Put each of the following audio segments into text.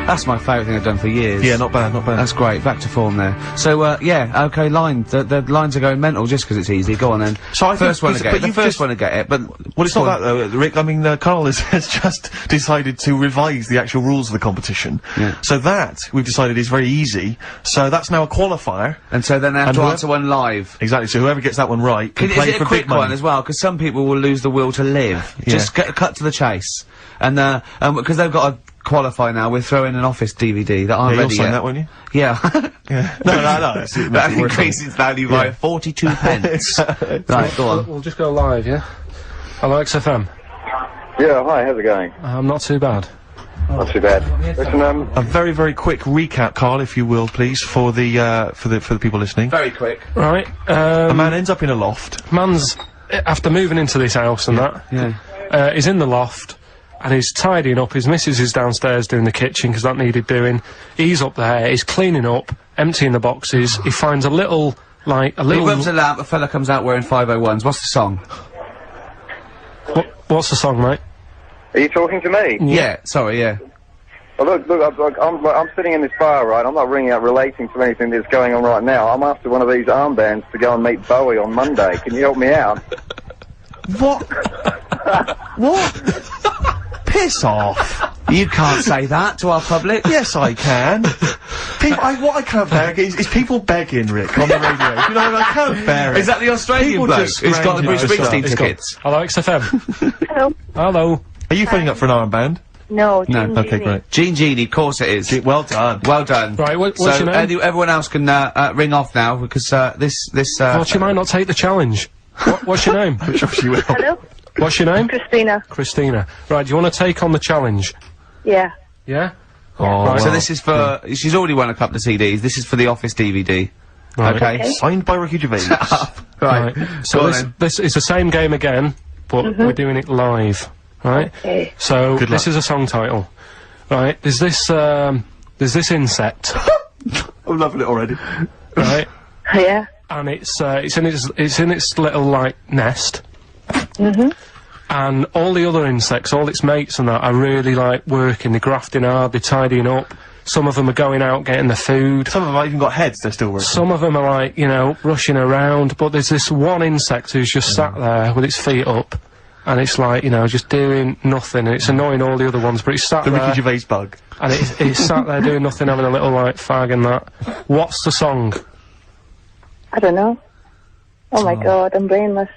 That's my favourite thing I've done for years. Yeah, not bad, not bad. That's great. Back to form there. So, yeah, okay, line. The lines are going mental just 'cause it's easy. Go on then. So I think first one to get it. The first one to get it, but... Well, it's not that though, Rick. I mean, Karl has just decided to revise the actual rules of the competition. Yeah. So that, we've decided, is very easy. So that's now a qualifier. And so then they have to answer one live. Exactly, so whoever gets that one right can play is it for a quick big money. one as well? 'Cause some people will lose the will to live. Yeah. Just cut to the chase. And, 'cause they've got to qualify now, we're throwing an Office DVD that aren't Yeah, you'll ready sign yet. that, won't you? Yeah. Yeah. No. That increases value by 42 pence. Right, go on. We'll just go live, yeah? Hello, XFM. Yeah, hi, how's it going? Not too bad. Not too bad. Listen, A very, very quick recap, Karl, if you will, please, for the people listening. Very quick. Right, A man ends up in a loft. man's, after moving into this house and that, he's in the loft, and he's tidying up. His missus is downstairs doing the kitchen, 'cause that needed doing. He's up there, he's cleaning up, emptying the boxes. He finds a little, He rubs a lamp, a fella comes out wearing 501s. What's the song? What's the song, mate? are you talking to me? Yeah, sorry, yeah. Well, look, I'm sitting in this bar, right? I'm not ringing up relating to anything that's going on right now. I'm after one of these armbands to go and meet Bowie on Monday. Can you help me out? What? What? Piss off. You can't say that to our public. Yes, I can. What I can't bear is people begging, Rick, on the radio. You know, I can't bear it. Is that the Australian People bloke just who's got the Bruce strange, Springsteen tickets? Hello, XFM. Hello. Hello. Are you phoning up for an armband? No, No, Jean Okay, Genie. great. Jean Genie, of course it is. Well done. Well done. Right, what's so, your name? everyone else can, ring off now, because, this, Well, she might not take the challenge. What's your name? I'm sure she will. Hello, What's your name? Christina. Christina. Right, do you want to take on the challenge? Yeah. Yeah? Oh, Right. So this is for, she's already won a couple of CDs, this is for the Office DVD. Right. Okay? Signed by Ricky Gervais. Right. So Go on this, then. this is the same game again, but we're doing it live. Right? Okay. So Good this luck. is a song title. Right? There's this insect. I'm loving it already. Right? Yeah. And it's in its little, like, nest. And all the other insects, all its mates and that, are really, like, working, they're grafting hard, they're tidying up. Some of them are going out getting the food. Some of them have even got heads, they're still working. Some of them are, like, you know, rushing around, but there's this one insect who's just sat there with its feet up, and it's like, you know, just doing nothing, and it's annoying all the other ones, but it's sat The there, Ricky Gervais bug. and it's sat there doing nothing, having a little, like, fag and that. What's the song? I don't know. Oh my god, I'm brainless.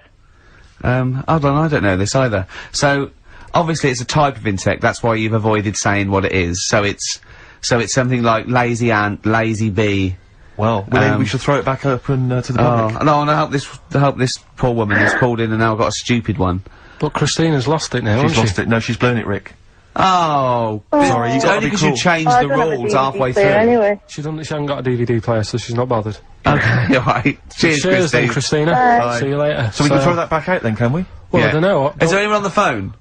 Hold on, I don't know this either. So, obviously it's a type of insect, that's why you've avoided saying what it is. So it's something like lazy ant, lazy bee. Well, we should throw it back up and to the public. Oh, no, and I hope this poor woman who's called in and now got a stupid one. But Christina's lost it now, She's hasn't lost it. No, she's blown it, Rick. Oh, Sorry, you gotta only be because cool. you changed Oh, I the don't have a rules DVD halfway through. player Anyway. She hasn't got a DVD player, so she's not bothered. Okay, alright. Cheers, Cheers then, Christine. Christina. Bye. See you later. So we can throw that back out then, can we? Well, Yeah. I don't know. Is there anyone on the phone?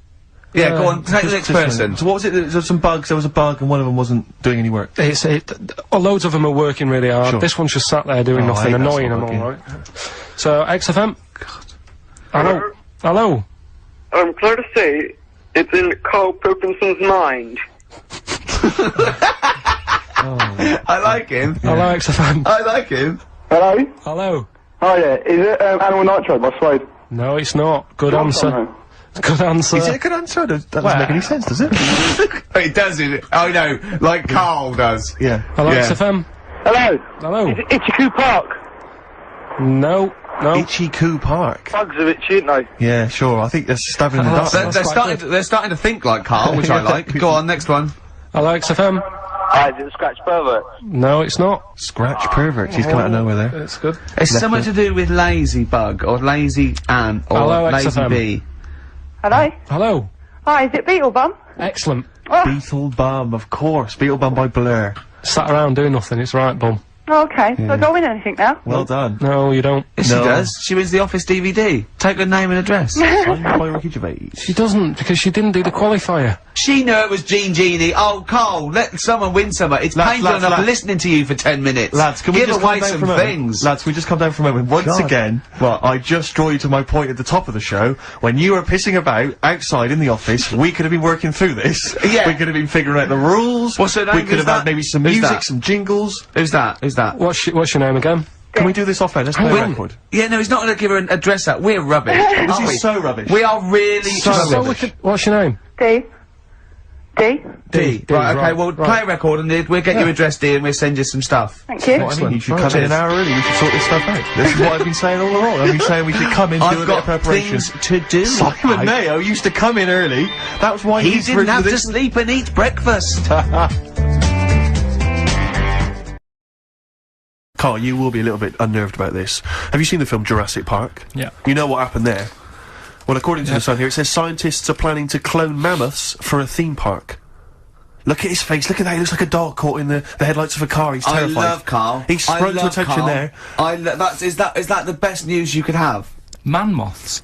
Yeah, go on, take the next person. So what was it? There was some bugs, there was a bug and one of them wasn't doing any work. Loads of them are working really hard. Sure. This one's just sat there doing Oh, I nothing, hate that annoying sort them of all, bug, right? So, XFM? Hello? Hello? I'm glad to say it's in Karl Pilkington's mind. I like him. Hello, XFM? I like him. Hello? Hello? Oh yeah, is it Animal Nitrate by Suede? No, it's not. Good answer. Good answer. Is it a good answer? That doesn't make any sense, does it? It does, it? I know, like Karl does. Yeah. Hello, Yeah. XFM? Hello? Hello? Ichiku Park. No. No. Itchy Coo Park. Bugs are itchy, aren't they? Yeah, sure. I think they're stabbing in the dark. They're starting to think like Karl, which I like. Go on, next one. Hello, XFM? Is it Scratch Pervert? No, it's not. Scratch pervert. She's come out of nowhere there. It's good. It's something to do with lazy bug, or lazy ant, or Hello, lazy XFM. bee. Hello? Hello? Hi, is it Beetlebum? Excellent. Beetle Bum, of course. Beetle Bum by Blur. Sat around doing nothing, it's right, bum. Oh, okay. So I don't win anything now. Well done. No, you don't. Yes, she does. She wins the Office DVD. Take her name and address. Signed by Ricky Gervais. She doesn't, because she didn't do the qualifier. She knew it was Jean Genie. Oh, Carl, let someone win something. It's painful enough listening to you for 10 minutes. Lads, can we give just away come down some for a moment? things? Lads, we just come down for a moment. Once again, well, I just draw you to my point at the top of the show. When you were pissing about outside in the office, we could have been working through this. Yeah. We could have been figuring out the rules. What's her name? We could have had maybe some Who's music, that? some jingles. Who's that? Who's that? What's your name again? Can we do this off air? Let's play a record. Yeah, no, he's not going to give her an address out. We're rubbish. This aren't we? is so rubbish. We are really So rubbish. rubbish. What's your name? D. D. D. Right, okay, well, play a record and we'll get your address, D, and we'll send you some stuff. Thank you. What I mean, you should Right, come in an cheers. hour early. We should sort this stuff out. This is what I've been saying all along. I've been saying we should come in, do a I've bit of got preparation. things to do. Simon Mayo used to come in early. That was why He he's didn't have to this. sleep and eat breakfast. Carl, you will be a little bit unnerved about this. Have you seen the film Jurassic Park? Yeah. You know what happened there? Well, according to the Sun here, it says scientists are planning to clone mammoths for a theme park. Look at his face, look at that, he looks like a dog caught in the headlights of a car, he's terrified. I love Carl. He sprung to attention Carl. there. Is that the best news you could have? Man moths.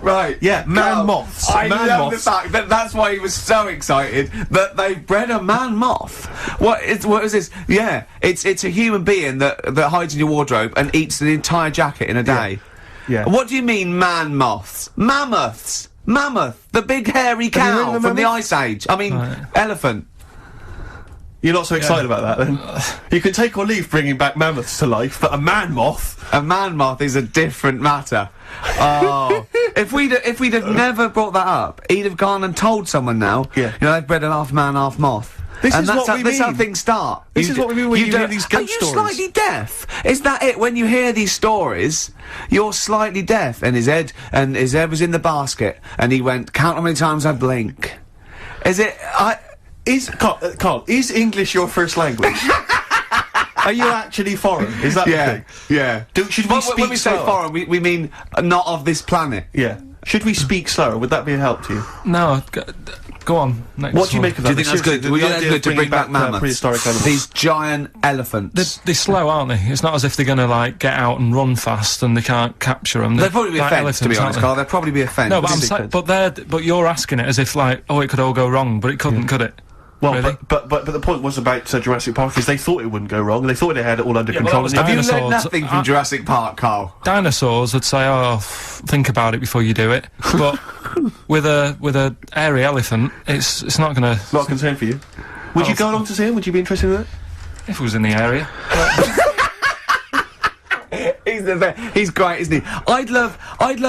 Right. Yeah, man moths. I Man love moths. the fact that that's why he was so excited that they bred a man moth. What is this? Yeah, it's a human being that hides in your wardrobe and eats an entire jacket in a day. Yeah. What do you mean, man moths? Mammoths. Mammoth, the big hairy you heard cow of a from the mammoth? Ice Age. I mean, elephant. You're not so excited about that, then? You can take or leave bringing back mammoths to life, but a man moth? A man moth is a different matter. Oh, if we'd have never brought that up, he'd have gone and told someone now. Yeah. You know, they've bred an half man, half moth. This and is that's what how, we that's how mean. things start. This is what we mean when you hear don't- these Are ghost you stories. slightly deaf? Is that it? When you hear these stories, you're slightly deaf. And his head was in the basket, and he went, "Count how many times I blink." Is it? Carl, is English your first language? Are you actually foreign? Is that the thing? yeah. Should we speak when we say slower? foreign, we mean not of this planet. Yeah. Should we speak slower? Would that be a help to you? No, go on. Next What do you one. make of Do that? you think that's good? Seriously, Do you the think that's idea good of to bring bringing back mammoths? prehistoric animals. These giant elephants. They're slow, aren't they? It's not as if they're gonna, like, get out and run fast and they can't capture them. They'd probably be a fence, to be honest, Carl. They'd probably be a fence. No, but I'm saying, but you're asking it as if, like, oh, it could all go wrong, but it couldn't, could it? Well, Really? but the point was about Jurassic Park is they thought it wouldn't go wrong. They thought they had it all under Yeah, but control. that was and Have you dinosaurs. learned nothing from Jurassic Park, Carl? Dinosaurs would say, oh, think about it before you do it. But with a hairy elephant, it's not gonna. not a concern for you. Would you go along to see him? Would you be interested in that? If it was in the area. He's great, isn't he? I'd love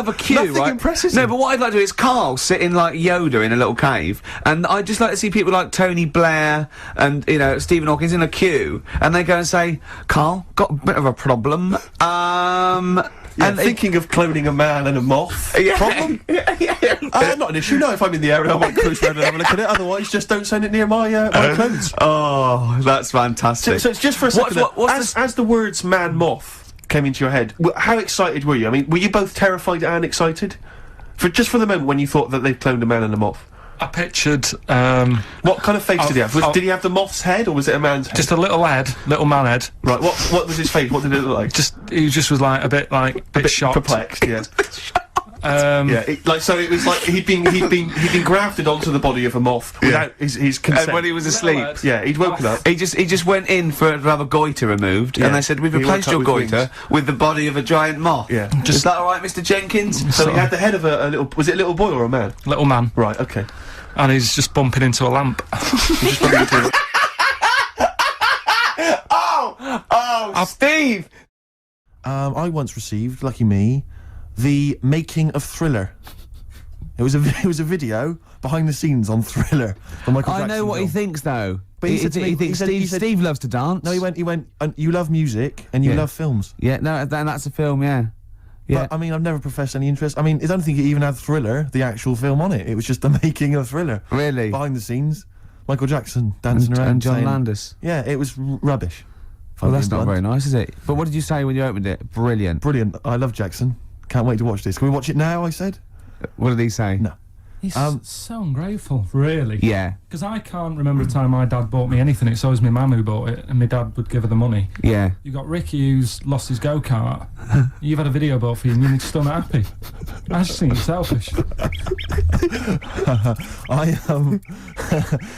a queue, Nothing right? impresses No, him. but what I'd like to do is Carl sitting like Yoda in a little cave, and I'd just like to see people like Tony Blair and, you know, Stephen Hawkins in a queue, and they go and say, "Carl, got a bit of a problem." Yeah, And thinking of cloning a man and a moth. Yeah. Problem? Not an issue. No, if I'm in the area, I might cruise around and have a look at it. Otherwise, just don't send it near my my clothes. Oh, that's fantastic. So it's just for a second. What's as the words "man moth" came into your head, how excited were you? I mean, were you both terrified and excited? For the moment when you thought that they'd cloned a man and a moth. I pictured What kind of face did he have? oh. Did he have the moth's head, or was it a man's head? just a little man head. Right. What was his face? What did it look like? He just was like a bit shocked. Perplexed. Yeah. Yeah. It was like he'd been grafted onto the body of a moth without his consent. And when he was asleep, yeah, he'd woken up. he just went in to have a goiter removed, Yeah. and they said, "We've He replaced woke your up with goiter with the body of a giant moth." Yeah. Is that all right, Mr. Jenkins? So he had the head of a little. Was it a little boy or a man? Little man, Right. Okay. and he's just bumping into a lamp. Steve! I once received, lucky me, the making of Thriller. It was a video behind the scenes on Thriller. The Michael I Jackson know what he film. thinks, though. But he said to me- thinks he said- Steve loves to dance. No, he went. You love music and you Yeah. love films. Yeah, no, and that's a film, yeah. Yeah. But I mean, I've never professed any interest. I mean, I don't think it even had Thriller, the actual film, on it. It was just the making of Thriller. Really? Behind the scenes, Michael Jackson dancing around. And John saying- Landis. Yeah, it was rubbish. If Well, I'm that's being not blunt. very nice, is it? But what did you say when you opened it? Brilliant. Brilliant. I love Jackson. Can't wait to watch this. Can we watch it now? I said. What did he say? No. He's so ungrateful, really. Yeah. Because I can't remember a time my dad bought me anything. It's always my mum who bought it, and my dad would give her the money. Yeah. You got Ricky who's lost his go-kart. You've had a video bought for you and you're still not happy. I just think you're selfish.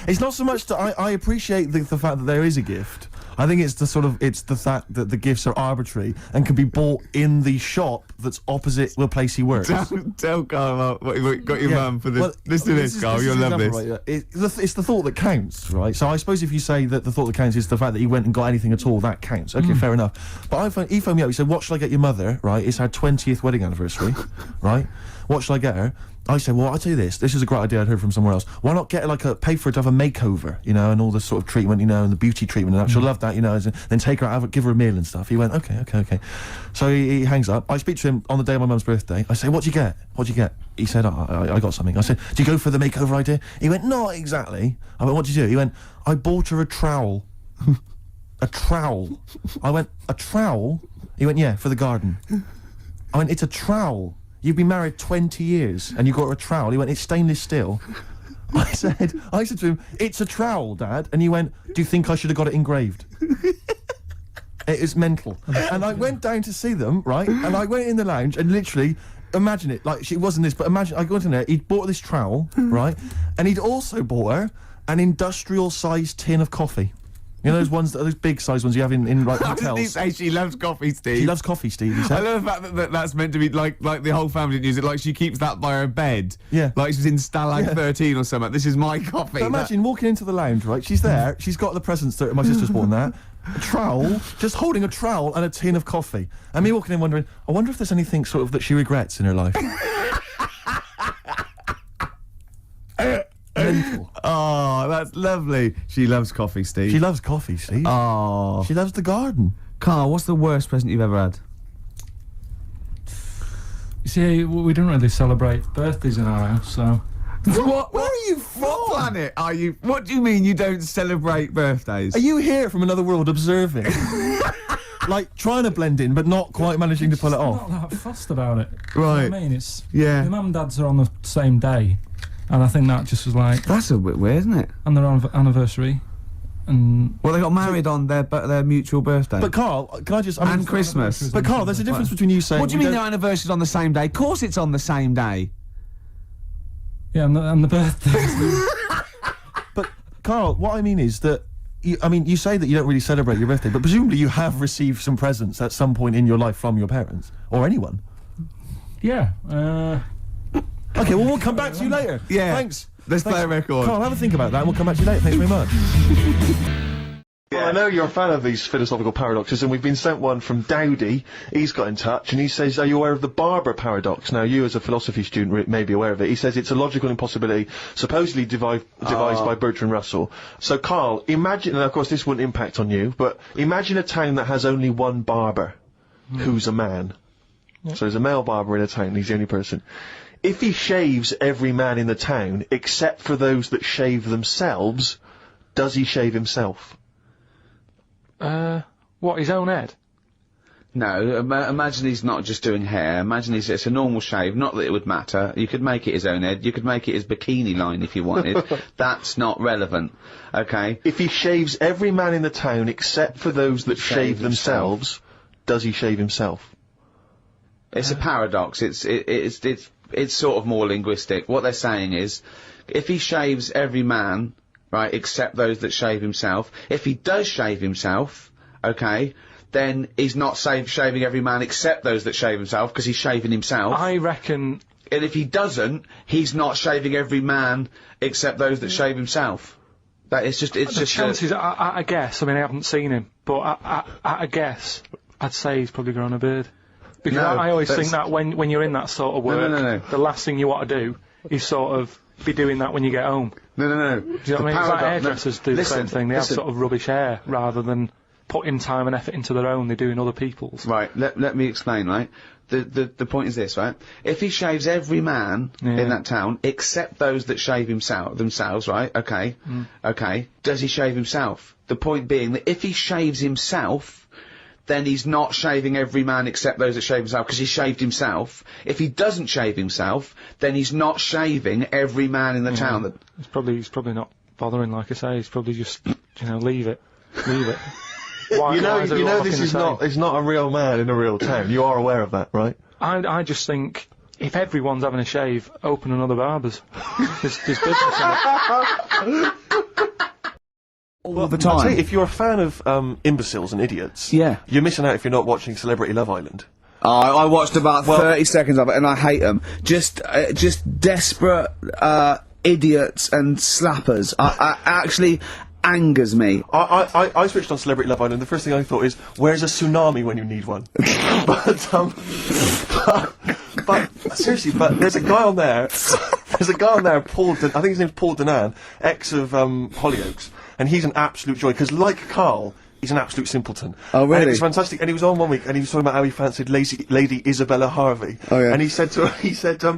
It's not so much that I appreciate the fact that there is a gift. I think it's the fact that the gifts are arbitrary and can be bought in the shop that's opposite the place he works. Tell Carl what you got your mum for this. Well, listen to this, Carl. You'll love this. Right, it's the thought that counts, right? So I suppose if you say that the thought that counts is the fact that he went and got anything at all, that counts. Okay, fair enough. But he phoned me up. He said, "What shall I get your mother?" Right? It's her 20th wedding anniversary, right? What shall I get her? I said, well, I'll tell you this. This is a great idea I'd heard from somewhere else. Why not get her, pay for her to have a makeover, you know, and all this sort of treatment, you know, and the beauty treatment and that. She'll love that, you know, then take her out, give her a meal and stuff. He went, okay. So he hangs up. I speak to him on the day of my mum's birthday. I say, what'd you get? He said, I got something. I said, do you go for the makeover idea? He went, not exactly. I went, what'd you do? He went, I bought her a trowel. A trowel. I went, a trowel? He went, yeah, for the garden. I went, it's a trowel. You've been married 20 years and you got her a trowel. He went, it's stainless steel. I said to him, it's a trowel, Dad. And he went, do you think I should have got it engraved? It is mental. And I went down to see them, right? And I went in the lounge and literally, imagine it, like, she wasn't this, but imagine, I got in there, he'd bought this trowel, right? And he'd also bought her an industrial-sized tin of coffee. You know those ones, those big-sized ones you have in like hotels. Did he say she loves coffee, Steve? She loves coffee, Steve. He said. I love the fact that that's meant to be like the whole family didn't use it. Like she keeps that by her bed. Yeah. Like she's in Stalag 13 or something. This is my coffee. But imagine walking into the lounge, right? She's there. She's got the presents that my sister's bought and that. A trowel, just holding a trowel and a tin of coffee. And me walking in wondering, I wonder if there's anything sort of that she regrets in her life. Mental. Oh, that's lovely. She loves coffee, Steve. She loves coffee, Steve. Oh. She loves the garden. Carl, what's the worst present you've ever had? You see, we don't really celebrate birthdays in our house, so... What? Where are you from? What planet are you? What do you mean you don't celebrate birthdays? Are you here from another world observing? Like, trying to blend in, but not quite managing to pull it off? Not that fussed about it. Right. You know what I mean? It's... Yeah. My mum and dad's are on the same day. And I think that just was like... That's a bit weird, isn't it? And their anniversary. And... Well, they got married on their mutual birthday. But Carl, can I just... and Christmas. But Carl, there's a difference between you saying... What do you mean their anniversary's on the same day? Of course it's on the same day. Yeah, and the birthday. But, Carl, what I mean is that... you say that you don't really celebrate your birthday, but presumably you have received some presents at some point in your life from your parents. Or anyone. Yeah, Okay, well, we'll come back to you later. Yeah. Thanks. Let's play a record. Carl, have a think about that and we'll come back to you later. Thanks very much. Well, I know you're a fan of these philosophical paradoxes, and we've been sent one from Dowdy. He's got in touch, and he says, are you aware of the Barber paradox? Now, you as a philosophy student may be aware of it. He says it's a logical impossibility, supposedly devised by Bertrand Russell. So, Carl, imagine, and of course this wouldn't impact on you, but imagine a town that has only one barber, who's a man. Yeah. So there's a male barber in a town, he's the only person. If he shaves every man in the town, except for those that shave themselves, does he shave himself? What, his own head? No, imagine he's not just doing hair. Imagine it's a normal shave. Not that it would matter. You could make it his own head. You could make it his bikini line if you wanted. That's not relevant. Okay? If he shaves every man in the town except for those that shave themselves, does he shave himself? It's a paradox. It's sort of more linguistic. What they're saying is, if he shaves every man, right, except those that shave himself, if he does shave himself, okay, then he's not shaving every man except those that shave himself, because he's shaving himself. I reckon... And if he doesn't, he's not shaving every man except those that shave himself. That it's just chances, I guess, I mean, I haven't seen him, but I guess, I'd say he's probably grown a beard. Because I always think that when you're in that sort of work, the last thing you want to do is sort of be doing that when you get home. No. Do you know what I mean? It's like hairdressers do the same thing. They have sort of rubbish hair rather than putting time and effort into their own. They're doing other people's. Right. Let me explain. Right. The point is this. Right. If he shaves every man in that town except those that shave themselves. Right. Okay. Okay. Does he shave himself? The point being that if he shaves himself, then he's not shaving every man except those that shave himself, because he shaved himself. If he doesn't shave himself, then he's not shaving every man in the town. That He's probably not bothering, like I say. He's probably just, you know, leave it. Why, you know why is everyone this looking is the same? not. It's not a real man in a real town. You are aware of that, right? I just think if everyone's having a shave, open another barber's. There's business in it. all the I'll tell time. you, if you're a fan of imbeciles and idiots, Yeah. you're missing out if you're not watching Celebrity Love Island. I watched about 30 seconds of it, and I hate them. Just desperate idiots and slappers. I actually angers me. I switched on Celebrity Love Island. The first thing I thought is, where's a tsunami when you need one? but seriously, but there's a guy on there. There's a guy on there, Paul. I think his name's Paul Danan, ex of Hollyoaks, and he's an absolute joy because, like Karl, he's an absolute simpleton. Oh, really? And it's fantastic. And he was on one week, and he was talking about how he fancied Lady Isabella Harvey. Oh, yeah. And he said to her,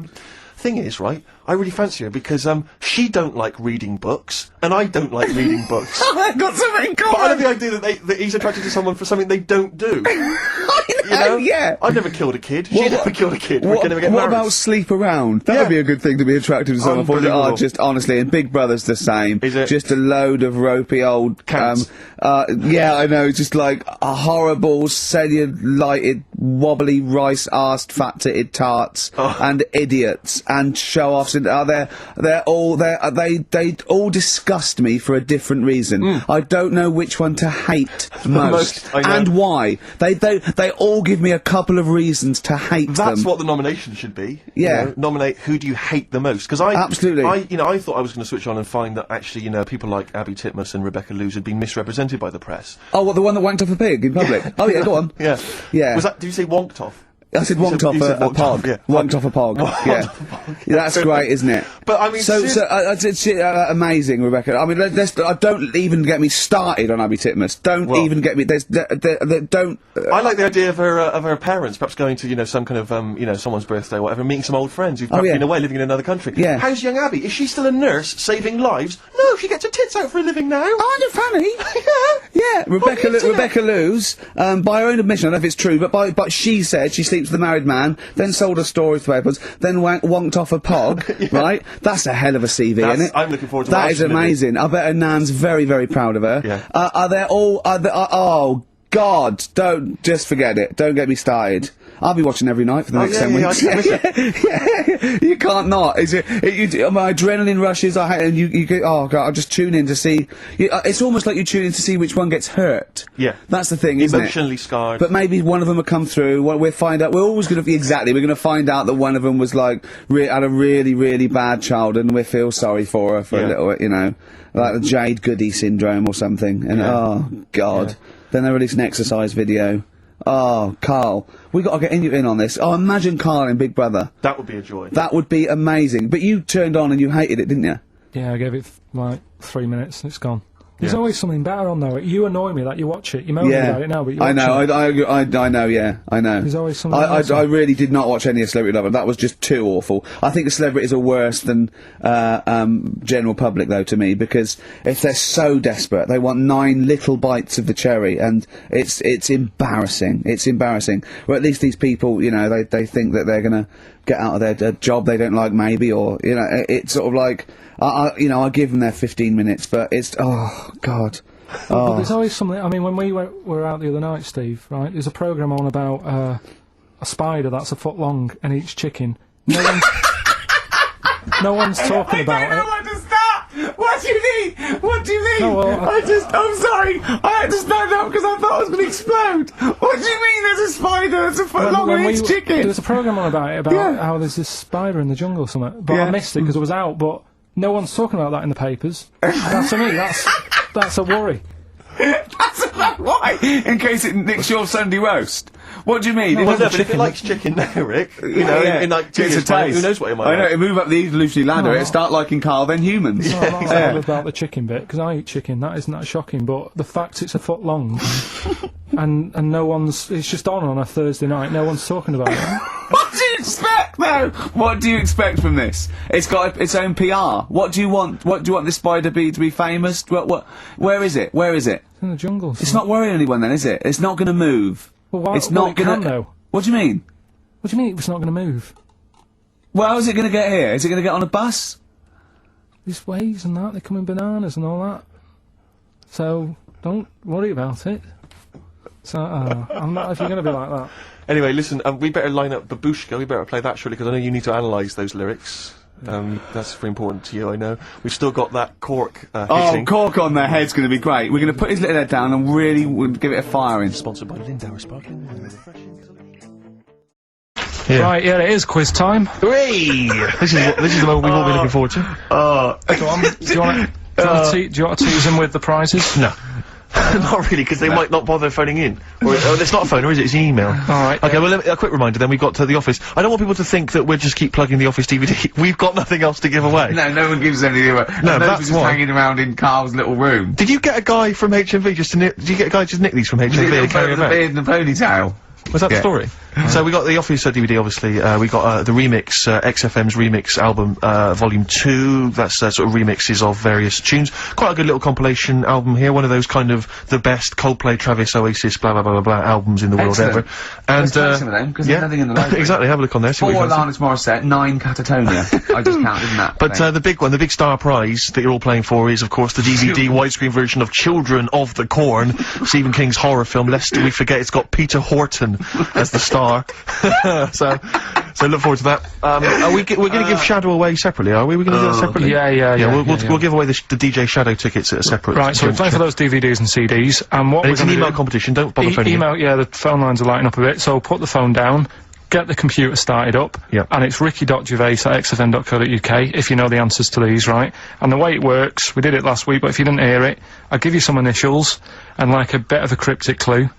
thing is, right, I really fancy her because she don't like reading books and I don't like reading books. I've got something in But I common! love the idea that he's attracted to someone for something they don't do. I know, You know? yeah. I've never killed a kid. She's never killed a kid. We're gonna get what married. about sleep around? That would be a good thing to be attracted to someone for. Unbelievable. Just honestly, and Big Brother's the same. Is it? Just a load of ropey old Cats. yeah, I know, just like a horrible, cellulited, wobbly, rice-arsed, fat-titted tarts and idiots and show-offs. And they all disgust me for a different reason. I don't know which one to hate most I know. and why. They all give me a couple of reasons to hate them. That's what the nomination should be. Yeah. You know, nominate who do you hate the most? Because Absolutely. I thought I was going to switch on and find that actually, people like Abby Titmus and Rebecca Lewis had been misrepresented by the press. Oh, what, the one that wanked off a pig in public? Oh, yeah, go on. Yeah. Yeah. Was that? Did you say wonked off? I said wonked off you said a wonked off, pog. yeah. Wonked off a pog. Yeah. Yeah, that's great, isn't it? But I mean, it's amazing, Rebecca. I mean, don't even get me started on Abby Titmus. Don't even get me. Don't. I like the idea of her parents perhaps going to some kind of someone's birthday or whatever, meeting some old friends who've perhaps been away living in another country. Yeah. How's young Abby? Is she still a nurse saving lives? No, she gets her tits out for a living now. Aren't you funny? Yeah, Rebecca Lewis, by her own admission, I don't know if it's true, but she said she sleeps with a married man, then sold her story to papers, then wonked off a pog, right? That's a hell of a CV, isn't it? I'm looking forward to that. watching Is amazing. I bet her nan's very, very proud of her. Yeah. Oh, God, don't, just forget it. Don't get me started. I'll be watching every night for the next 10 weeks. Yeah, you can't not. My adrenaline rushes. And you go, oh God, I'll just tune in to see. It's almost like you tune in to see which one gets hurt. Yeah. That's the thing, isn't it? Emotionally scarred. But maybe one of them will come through. We'll find out. We're always going to be we're going to find out that one of them was like had a really, really bad childhood, and we feel sorry for her for a little, like the Jade Goody syndrome or something. And oh God, then they release an exercise video. Oh, Karl, we got to get you in on this. Oh, imagine Karl in Big Brother. That would be a joy. That would be amazing. But you turned on and you hated it, didn't you? Yeah, I gave it like 3 minutes and it's gone. There's always something better on though. You annoy me that you watch it. You moan about it now, but you watch I know. it. I know. Yeah, I know. There's always something else I on. really did not watch any of Celebrity Love. That was just too awful. I think the celebrities are worse than general public, though, to me, because if they're so desperate, they want 9 little bites of the cherry, and it's embarrassing. It's embarrassing. Or at least these people, they think that they're gonna get out of their job they don't like, maybe, or it's sort of like. I give them their 15 minutes, but it's oh God. But there's always something. I mean, when we were out the other night, Steve, right? There's a programme on about a spider that's a foot long and eats chicken. No one's talking about it. I don't know where to start. What do you mean? What do you mean? No, well, I'm sorry. I had to stand up because I thought I was going to explode. What do you mean? There's a spider that's a foot long and eats chicken. There was a programme on about it how there's this spider in the jungle or something, but I missed it because it was out. But no one's talking about that in the papers. That's to me. That's a worry. That's about why. In case it nicks your Sunday roast. What do you mean? Well, no, but if it likes chicken now, Rick, in like 2 years' time, who knows what it might I know, like. it move up the evolutionary ladder, it start liking Karl, then humans. No, I'm not bothered about the chicken bit, because I eat chicken, that isn't that shocking, but the fact it's a foot long, and no one's, it's just on a Thursday night, no one's talking about it. What do you expect, though? What do you expect from this? It's got its own PR. What do you want? What do you want this spider to be famous? Where is it? Where is it? in the jungle. It's not worrying anyone then, is it? It's not going to move. Well, why, it's not going to... to... What do you mean? What do you mean it's not going to move? Well, how's it going to get here? Is it going to get on a bus? There's waves and that, they come in bananas and all that. So, don't worry about it. So, I'm not if you're going to be like that. Anyway, listen, we better line up Babushka, we better play that surely, because I know you need to analyse those lyrics. That's very important to you, I know. We've still got that cork, hitting. Cork on their head's going to be great. We're going to put his little head down and really give it a firing. Sponsored by Lindauer Sparkling. Yeah. Right, yeah, it is quiz time. Whee! This is the moment we've all been looking forward to. Go on. Do you want to tease them with the prizes? No. Not really, because they might not bother phoning in. Or it's not a phone, or is it? It's an email. Alright. Okay, well, a quick reminder then, we got to the office. I don't want people to think that we'll just keep plugging the office DVD. We've got nothing else to give away. No one gives anything away. No, that's just why. Hanging around in Carl's little room. Did you get a guy from HMV just to nick these from HMV and carry them out? The beard and the ponytail. Was that the story? So we got the Office DVD, obviously. We got the remix, XFM's remix album, Volume 2. That's sort of remixes of various tunes. Quite a good little compilation album here. One of those kind of the best Coldplay, Travis, Oasis, blah blah blah blah blah albums in the world ever. And some of them because there's nothing in the library. Exactly. Have a look on there. 4 Alanis Morissette, 9 Catatonia. I just counted that. But the big one, the big star prize that you're all playing for is, of course, the DVD widescreen version of Children of the Corn, Stephen King's horror film. Lest we forget, it's got Peter Horton as the star. so look forward to that. We're going to give Shadow away separately, are we? We're going to do that separately? Yeah. We'll give away the DJ Shadow tickets at a separate. Right, so we're playing for those DVDs and CDs, and what it's an email competition. Don't bother phoning email. Yeah, the phone lines are lighting up a bit. So put the phone down, get the computer started up, and it's ricky.gervais@xfm.co.uk if you know the answers to these, right? And the way it works, we did it last week, but if you didn't hear it, I'll give you some initials and like a bit of a cryptic clue.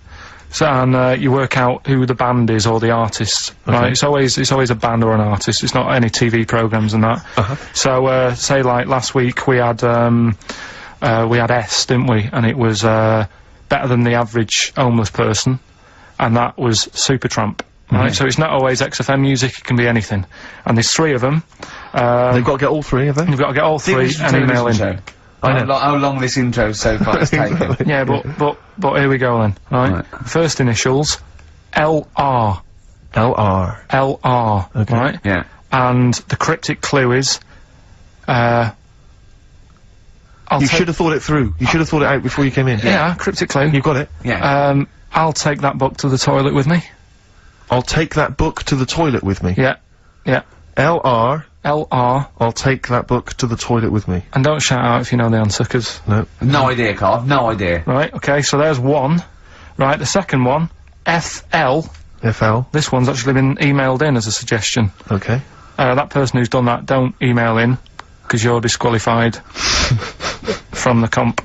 So, and you work out who the band is or the artist, right? It's always a band or an artist. It's not any TV programs and that. So, say like last week we had S, didn't we? And it was better than the average homeless person, and that was Supertramp. Right, so it's not always XFM music, it can be anything. And there's 3 of them. They've got to get all 3, have they? You've got to get all 3 and email in. How long this intro so far has taken. Yeah, but here we go then, right? First initials, LR. LR. LR, okay. Right? Yeah. And the cryptic clue is, you should have thought it through. You should have thought it out before you came in. Yeah, cryptic clue. You've got it? Yeah. I'll take that book to the toilet with me. I'll take that book to the toilet with me. Yeah. LR. LR. I'll take that book to the toilet with me. And don't shout out if you know the answer, 'cause... No idea, Carl. No idea. Right, okay, so there's 1. Right, the second one, FL. FL. This one's actually been emailed in as a suggestion. Okay. That person who's done that, don't email in, 'cause you're disqualified from the comp.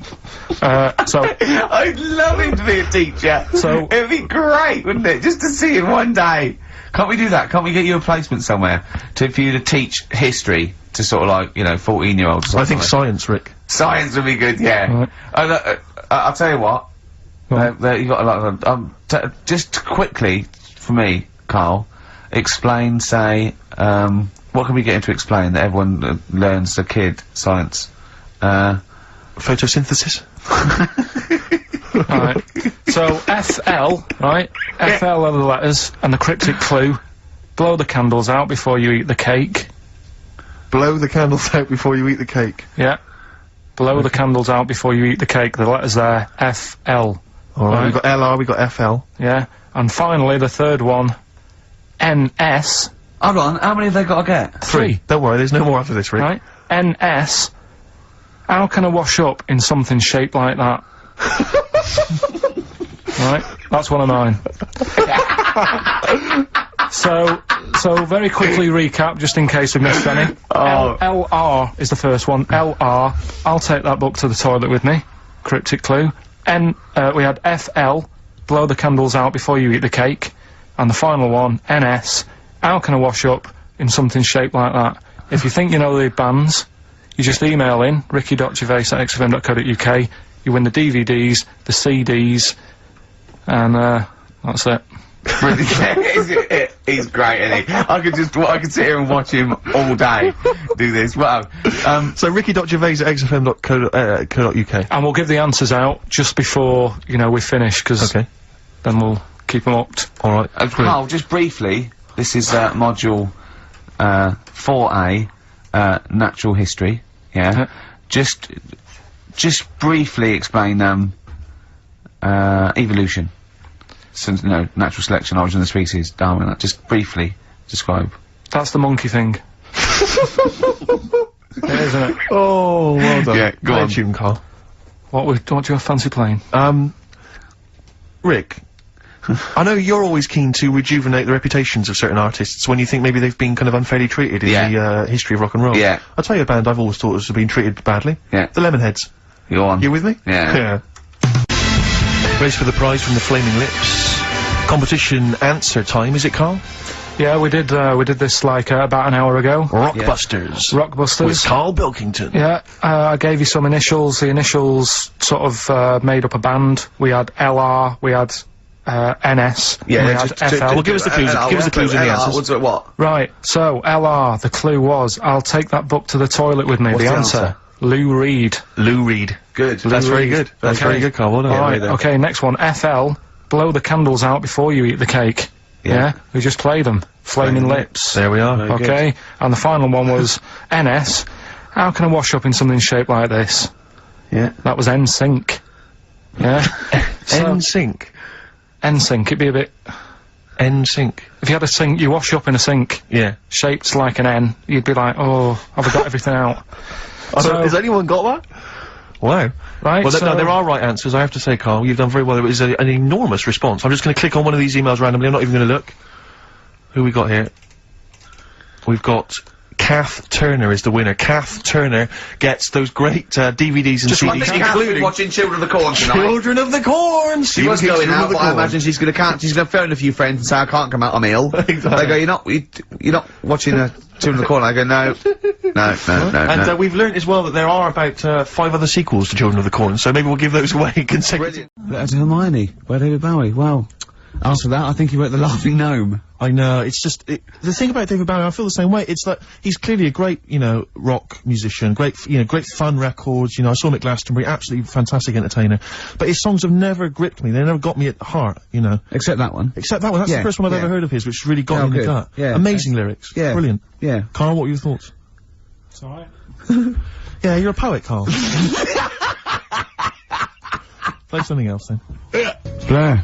So... I'd love him to be a teacher. So... It'd be great, wouldn't it? Just to see him one day. Can't we do that? Can't we get you a placement somewhere for you to teach history to sort of like, 14-year-olds? I think science, Rick. Science would be good, yeah. Right. I'll tell you what. You got a lot of just quickly for me, Carl. Explain, say, what can we get him to explain that everyone learns the kid science? Photosynthesis. Right. So, FL, right? FL are the letters, and the cryptic clue, blow the candles out before you eat the cake. Blow the candles out before you eat the cake. Yeah. Blow the candles out before you eat the cake. The letters there, FL. Alright, we've got LR, we've got FL. Yeah. And finally, the third one, NS. Hold on, how many have they got to get? 3. Don't worry, there's no more after this, Rick. Right? NS. How can I wash up in something shaped like that? Right, that's one of mine. So very quickly recap, just in case we missed any. LR is the first one. LR, I'll take that book to the toilet with me. Cryptic clue. We had FL, blow the candles out before you eat the cake. And the final one, NS, how can I wash up in something shaped like that? If you think you know the bands, you just email in, ricky.gervais@xfm.co.uk. You win the DVDs, the CDs, and that's it. He's great, isn't he? I could sit here and watch him all day do this. Wow. So ricky.gervais@xfm.co.uk. And we'll give the answers out just before, you know, we finish, because then we'll keep them up. Alright. Carl, just briefly, this is, module, 4A, natural history, yeah? Just briefly explain, evolution. So, you know, natural selection, origin of the species, Darwin, just briefly describe. That's the monkey thing. Yeah, isn't it? Oh, well done. Yeah, go on. Tune, Carl. What do you have fancy playing? Rick, I know you're always keen to rejuvenate the reputations of certain artists when you think maybe they've been kind of unfairly treated in the, history of rock and roll. Yeah. I'll tell you a band I've always thought has been treated badly. Yeah. The Lemonheads. Go on. You with me? Yeah. Yeah. Race for the prize from the Flaming Lips. Competition answer time, is it, Carl? Yeah, we did this like about an hour ago. Rockbusters. Rockbusters. With Karl Pilkington. Yeah, I gave you some initials. The initials sort of made up a band. We had LR, we had NS, Yeah, we had FL. Well, give us the clues. Give us the clues in the answers. What? Right, so LR, the clue was, I'll take that book to the toilet with me. What's the the answer? answer? Lou Reed. Lou Reed. Good. That's very good. That's very good, Carl. Well done. Alright, okay, next one. FL, blow the candles out before you eat the cake. Yeah? We just play them. Flaming Lips. There we are. Okay, and the final one was NS. How can I wash up in something shaped like this? Yeah. That was NSYNC. Yeah? NSYNC. NSYNC, it'd be a bit... NSYNC. If you had a sink, you wash up in a sink. Yeah. Shaped like an N, you'd be like, oh, have I got everything out? Has anyone got that? Wow. Right, Well, so... no, there are right answers, I have to say, Carl. You've done very well. It was an enormous response. I'm just going to click on one of these emails randomly. I'm not even going to look. Who we got here? We've got... Kath Turner is the winner. Kath Turner gets those great I DVDs and think CDs, Kath was including watching Children of the Corn tonight. Children of the Corn. She was going out, but I imagine she's gonna phone a few friends and say, I can't come out, I'm ill. Exactly. They go, you're not watching Children of the Corn. I go, no. And we've learnt as well that there are about 5 other sequels to Children of the Corn, so maybe we'll give those away consecutively. Letter to Hermione by David Bowie. Well, after that, I think he wrote The Laughing Gnome. I know, it's just, the thing about David Bowie, I feel the same way. It's like, he's clearly a great, you know, rock musician, great fun records, you know, I saw him at Glastonbury, absolutely fantastic entertainer. But his songs have never gripped me, they never got me at heart, you know. Except that one. That's the first one I've ever heard of his, which really got me in the gut. Yeah. Amazing lyrics. Yeah. Brilliant. Yeah. Carl, what were your thoughts? It's alright. Yeah, you're a poet, Carl. Play something else then. Blur.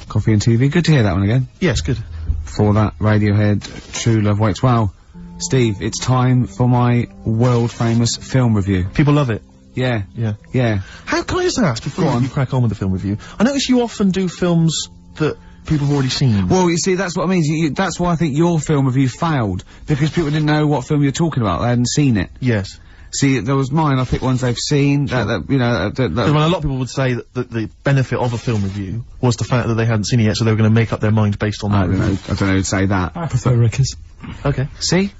Coffee and TV. Good to hear that one again. Yes, good. For that, Radiohead, True Love Waits. Well, Steve, it's time for my world-famous film review. People love it. Yeah. Yeah. Yeah. How can I just ask, before you crack on with the film review, I notice you often do films that people have already seen. Well, you see, that's what I mean. That's why I think your film review failed, because people didn't know what film you were talking about. They hadn't seen it. Yes. See, there was mine. I picked ones they've seen. Sure. You know, Well, a lot of people would say that the benefit of a film review was the fact that they hadn't seen it yet, so they were going to make up their mind based on that. I don't know who'd say that. I prefer Rickers. Okay. See?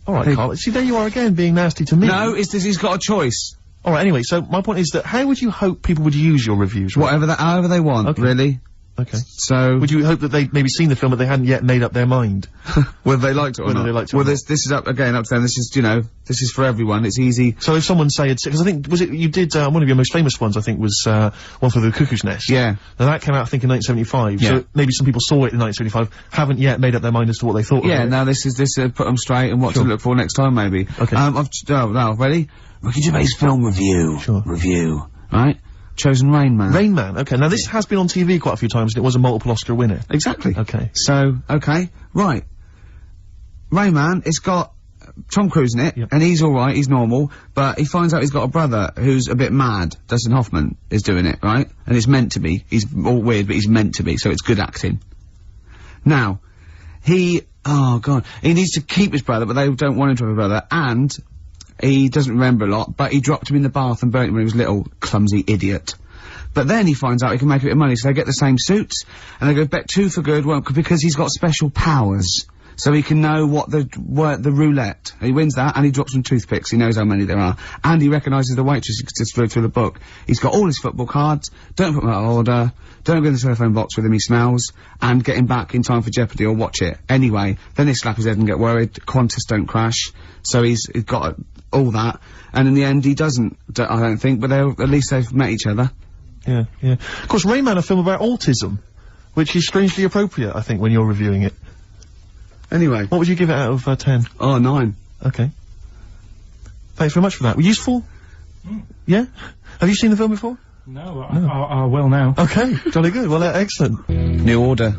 Alright, Carl. See, there you are again, being nasty to me. No, it's that he's got a choice. Alright, anyway, so my point is that how would you hope people would use your reviews? Right? However they want, Okay. really. Okay. So... Would you hope that they'd maybe seen the film but they hadn't yet made up their mind? Whether they liked it or Whether not. they liked it or well, not. this is up to them. This is, you know, this is for everyone. It's easy. So if someone say it's, because I think, was it, you did, one of your most famous ones, I think, was, One for the Cuckoo's Nest. Yeah. Now that came out, I think, in 1975. Yeah. So maybe some people saw it in 1975, haven't yet made up their mind as to what they thought Yeah, of it. now this put them straight and what to look for next time, maybe. Okay. Now, ready? Ricky Gervais film review. Sure. Review. Right? Chosen Rain Man. Rain Man, okay. Now this has been on TV quite a few times and it was a multiple Oscar winner. Exactly. Okay. So, okay. Right. Rain Man, it's got Tom Cruise in it, Yep. and he's alright, he's normal, but he finds out he's got a brother who's a bit mad. Dustin Hoffman is doing it, right? And it's meant to be. He's all weird, but he's meant to be, so it's good acting. Now, oh god, he needs to keep his brother, but they don't want him to have a brother, and he doesn't remember a lot, but he dropped him in the bath and burnt him when he was little, clumsy idiot. But then he finds out he can make a bit of money, so they get the same suits, and they go bet 2 for good, well, because he's got special powers. so he can know what the roulette. He wins that, and he drops some toothpicks. He knows how many there are, and he recognises the waitress just through the book. He's got all his football cards. Don't put them out of order. Don't go in the telephone box with him. He smells, and get him back in time for Jeopardy or watch it. Anyway, then they slap his head and get worried. Qantas don't crash, so he's got all that, and in the end he doesn't. I don't think, but at least they've met each other. Yeah, yeah. Of course, Rain Man, a film about autism, which is strangely appropriate, I think, when you're reviewing it. Anyway. What would you give it out of 10? Oh, 9. Okay. Thanks very much for that. Were useful? Yeah? Have you seen the film before? No, I will now. Okay, jolly good. Well, excellent. New Order.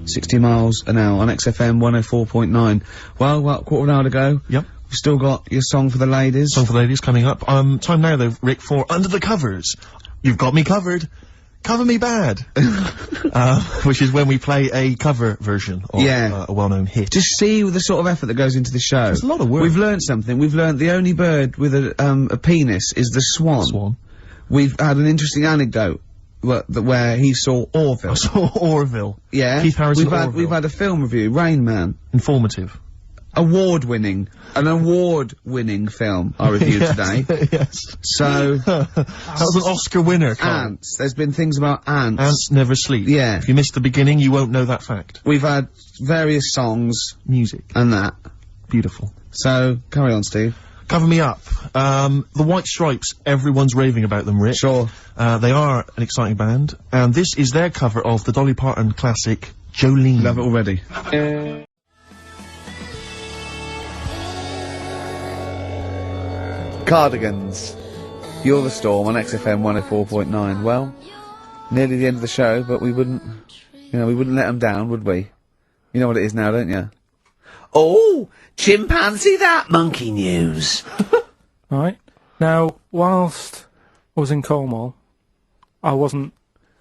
60 miles an hour on XFM 104.9. Well, quarter of an hour to go. Yep. We've still got your Song for the Ladies. Song for the Ladies coming up. Time now, though, Rick, for Under the Covers. You've got me covered. Cover Me Bad. Which is when we play a cover version of a well-known hit. Just see the sort of effort that goes into the show. It's a lot of work. We've learned something. We've learned the only bird with a penis is the swan. Swan. We've had an interesting anecdote where he saw Orville. I saw Orville. Yeah. Keith Harrison Orville. We've had a film review, Rain Man. Informative. An award-winning film I reviewed today. Yes. So that was an Oscar winner, Carl. Ants. There's been things about ants. Ants never sleep. Yeah. If you missed the beginning, you won't know that fact. We've had various songs. Music. And that. Beautiful. So, carry on, Steve. Cover Me Up. The White Stripes, everyone's raving about them, Rick. Sure. They are an exciting band, and this is their cover of the Dolly Parton classic, Jolene. Love it already. Cardigans. You're the Storm on XFM 104.9. Well, nearly the end of the show, but we wouldn't let them down, would we? You know what it is now, don't you? Oh, chimpanzee that monkey news. Right. Now, whilst I was in Cornwall, I wasn't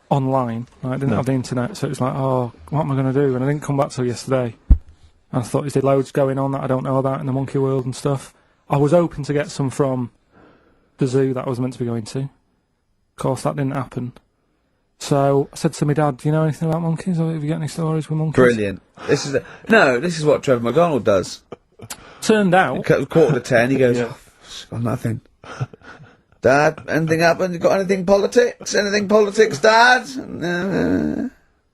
online. Right? I didn't have the internet, so it was like, oh, what am I going to do? And I didn't come back till yesterday. And I thought, is there loads going on that I don't know about in the monkey world and stuff? I was hoping to get some from the zoo that I was meant to be going to. Of course, that didn't happen. So I said to my dad, do you know anything about monkeys, or have you got any stories with monkeys? Brilliant. This is what Trevor McDonald does. Turned out... Quarter to 10, he goes, oh, got nothing. Dad, anything happened? You got anything politics? Anything politics, Dad?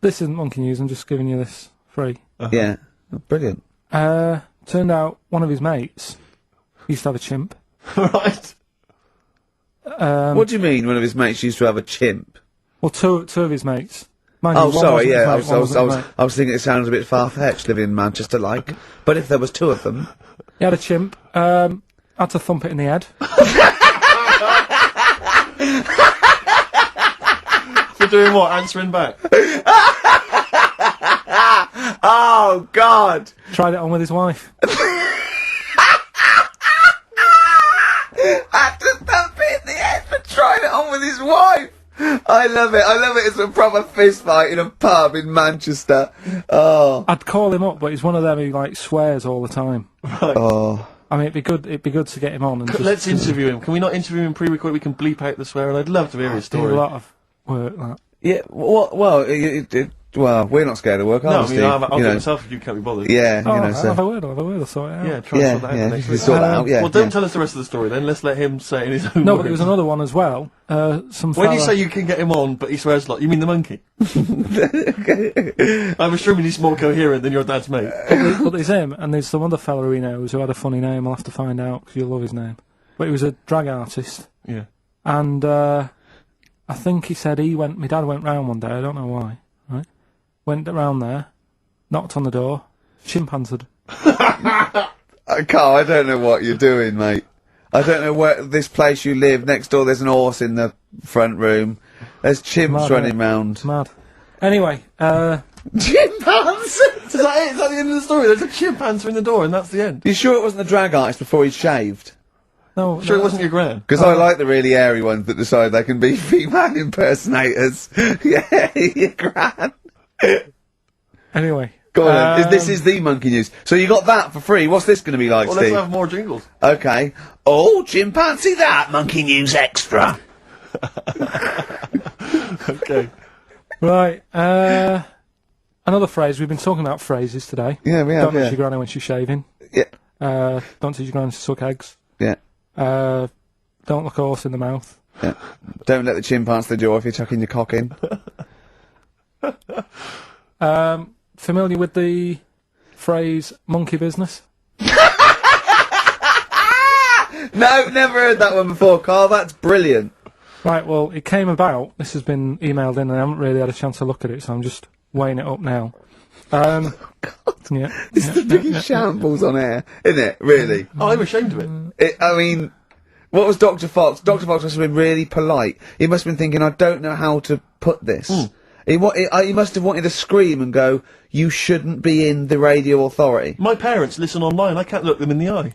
This isn't monkey news, I'm just giving you this free. Yeah. Oh, brilliant. Turned out one of his mates used to have a chimp. Right. What do you mean one of his mates used to have a chimp? Well, two of his mates. Mind Oh, you, one sorry, wasn't yeah, his mate, one wasn't his mate. I was thinking it sounds a bit far-fetched living in Manchester, like. But if there was two of them... He had a chimp, had to thump it in the head. For doing what? Answering back? Oh, God! Tried it on with his wife. Had to thump it in the head for trying it on with his wife! I love it. It's a proper fist fight in a pub in Manchester. Oh. I'd call him up, but he's one of them who, like, swears all the time. Right. Oh. I mean, it'd be good to get him on and just... Let's interview him. Can we not interview him pre-record? We can bleep out the swear, and I'd love to hear his story. Do a lot of work, that. Yeah, well, we're not scared of work, are we, Steve? I'll do it myself if you can't be bothered. Yeah, Oh, you know, I'll so... have a word, I'll sort it out. Yeah, try and sort that out next week. Sort that out, yeah. Well, don't tell us the rest of the story then, let's let him say it in his own No, words. but there was another one as well. Some When you fella- say you can get him on, but he swears a lot, you mean the monkey? I'm assuming he's more coherent than your dad's mate. But there's him, and there's some other fella who he knows who had a funny name. I'll have to find out, because you'll love his name. But he was a drag artist. Yeah. And, I think he said my dad went round one day, I don't know why, right? Went round there, knocked on the door, chimp answered. Carl, I don't know what you're doing, mate. I don't know where this place you live, next door there's an horse in the front room. There's chimps running round. Mad. Anyway, Chimpanzees! Is that it? Is that the end of the story? There's a chimp answering the door and that's the end? You sure it wasn't the drag artist before he shaved? no, Sure it wasn't your gran? Because I like the really airy ones that decide they can be female impersonators. Yeah, your gran. Anyway. Go on then. This is the monkey news. So you got that for free. What's this going to be like, Well, Steve? let's have more jingles. Okay. Oh, chimpanzee that! Monkey news extra! Okay. Right, Another phrase, we've been talking about phrases today. Yeah, we have, Don't touch your granny when she's shaving. Yeah. Don't teach your granny to suck eggs. Yeah. Don't look a horse in the mouth. Yeah. Don't let the chin pass the jaw if you're chucking your cock in. Familiar with the phrase monkey business? No, never heard that one before, Carl. That's brilliant. Right, well, it came about. This has been emailed in and I haven't really had a chance to look at it, so I'm just weighing it up now. Yeah. This is the biggest shambles on air, isn't it? Really? Oh, I'm ashamed of it. I mean, what was Dr. Fox? Dr. Fox must have been really polite. He must have been thinking, I don't know how to put this. He must have wanted to scream and go, you shouldn't be in the radio authority. My parents listen online, I can't look them in the eye.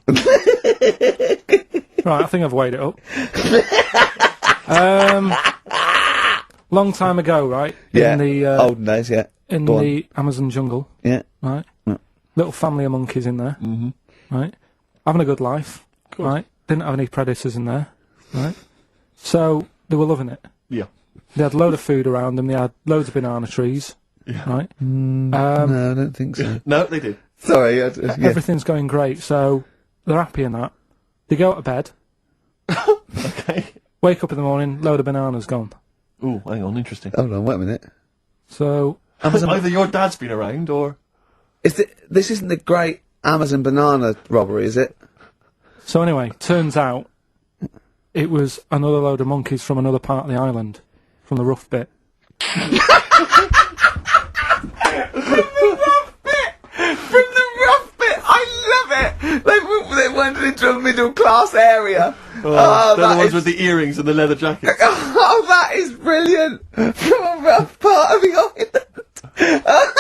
Right, I think I've weighed it up. Long time ago, right? Yeah. In the, olden days, yeah. in the Amazon jungle. Yeah. Right? Little family of monkeys in there. Right? Having a good life. Right? Didn't have any predators in there. Right? So, they were loving it. Yeah. They had a load of food around them, they had loads of banana trees. Yeah. Right? No, I don't think so. No, they do. Sorry, yeah. Everything's going great, so they're happy in that. They go to bed. Okay. Wake up in the morning, load of bananas gone. Ooh, hang on, interesting. Hold on, wait a minute. So, Either your dad's been around, or... This isn't the great Amazon banana robbery, is it? so anyway, turns out it was another load of monkeys from another part of the island, from the rough bit. From the rough bit! I love it! They wandered into a middle class area. they're the ones with the earrings and the leather jackets. Oh, that is brilliant! From a rough part of the island.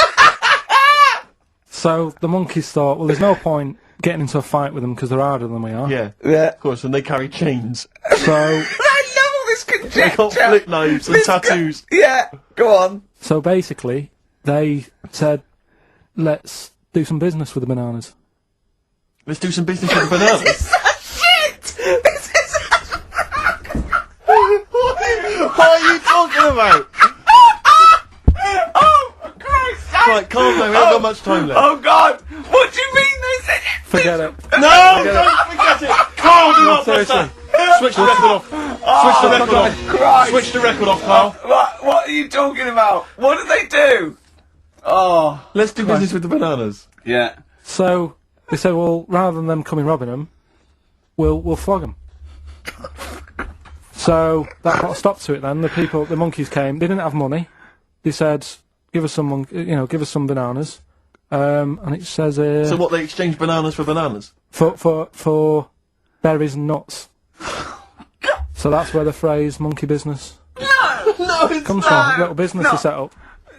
So the monkeys thought, well, there's no point getting into a fight with them because they're harder than we are. Yeah, Yeah. of course, and they carry chains. So, I love all this conjecture! They got flip knives and tattoos. Yeah, go on. so basically, they said, let's do some business with the bananas. Let's do some business with the bananas. This is shit! This is What are you talking about? Oh, for Christ's sake! Right, calm down, we haven't got much time left. Oh, God! What do you mean they said it? Forget it. No, don't forget it! Carl, do not press seriously. that! Switch the record off. Switch the record off. Christ! Switch the record off, Carl. What are you talking about? What do they do? Oh. Let's do business with the bananas. Yeah. So they said, well, rather than them coming robbing them, we'll flog them. So that put a stop to it then. The monkeys came. They didn't have money. They said, give us some bananas. And it says So what, they exchange bananas for bananas? for berries and nuts. So that's where the phrase monkey business No, it's comes from. Little business they set up.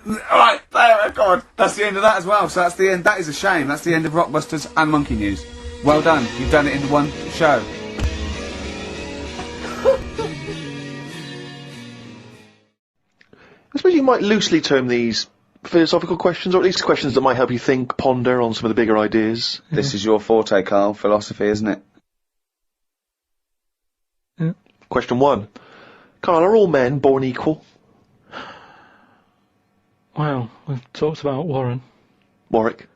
Alright, there, God. That's the end of that as well. So that's the end. That is a shame. That's the end of Rockbusters and Monkey News. Well done. You've done it in one show. I suppose you might loosely term these philosophical questions, or at least questions that might help you think, ponder on some of the bigger ideas. This is your forte, Carl. Philosophy, isn't it? Yeah. Question 1. Carl, are all men born equal? Well, we've talked about Warren. Warwick?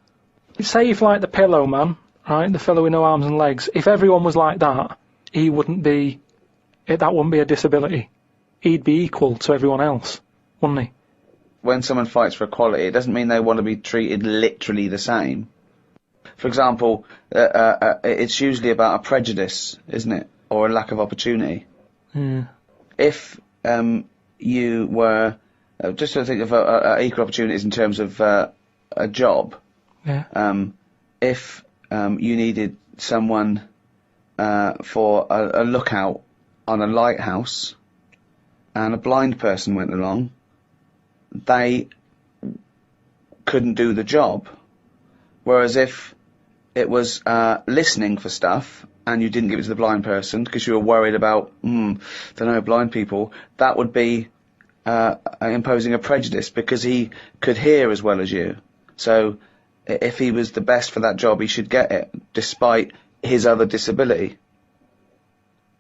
Say if like the Pillow Man, right, the fellow with no arms and legs, if everyone was like that, that wouldn't be a disability. He'd be equal to everyone else, wouldn't he? When someone fights for equality, it doesn't mean they want to be treated literally the same. For example, it's usually about a prejudice, isn't it? Or a lack of opportunity. Yeah. If you were... just to think of equal opportunities in terms of a job. Yeah. If you needed someone for a lookout on a lighthouse and a blind person went along, they couldn't do the job. Whereas if it was listening for stuff and you didn't give it to the blind person because you were worried about, blind people, that would be imposing a prejudice because he could hear as well as you. So if he was the best for that job, he should get it, despite his other disability.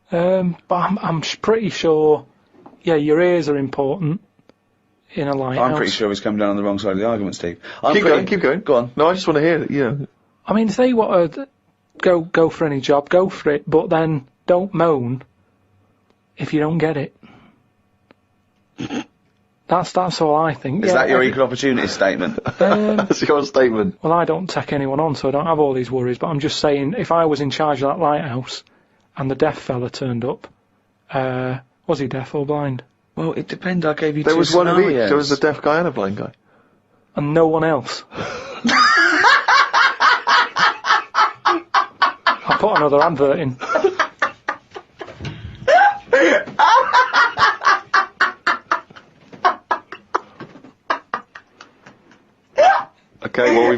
But I'm pretty sure, yeah, your ears are important in a lighthouse. I'm pretty sure he's come down on the wrong side of the argument, Steve. Keep going. Go on. No, I just want to hear, you know. I mean, if they want to go for any job, go for it, but then don't moan if you don't get it. That's all I think. Is that your equal opportunity statement? That's your statement. Well, I don't take anyone on, so I don't have all these worries, but I'm just saying, if I was in charge of that lighthouse and the deaf fella turned up, was he deaf or blind? Well, it depends. I gave you There two was one of each. scenarios. There was a deaf guy and a blind guy. And no one else. I'll put another advert in. Okay, well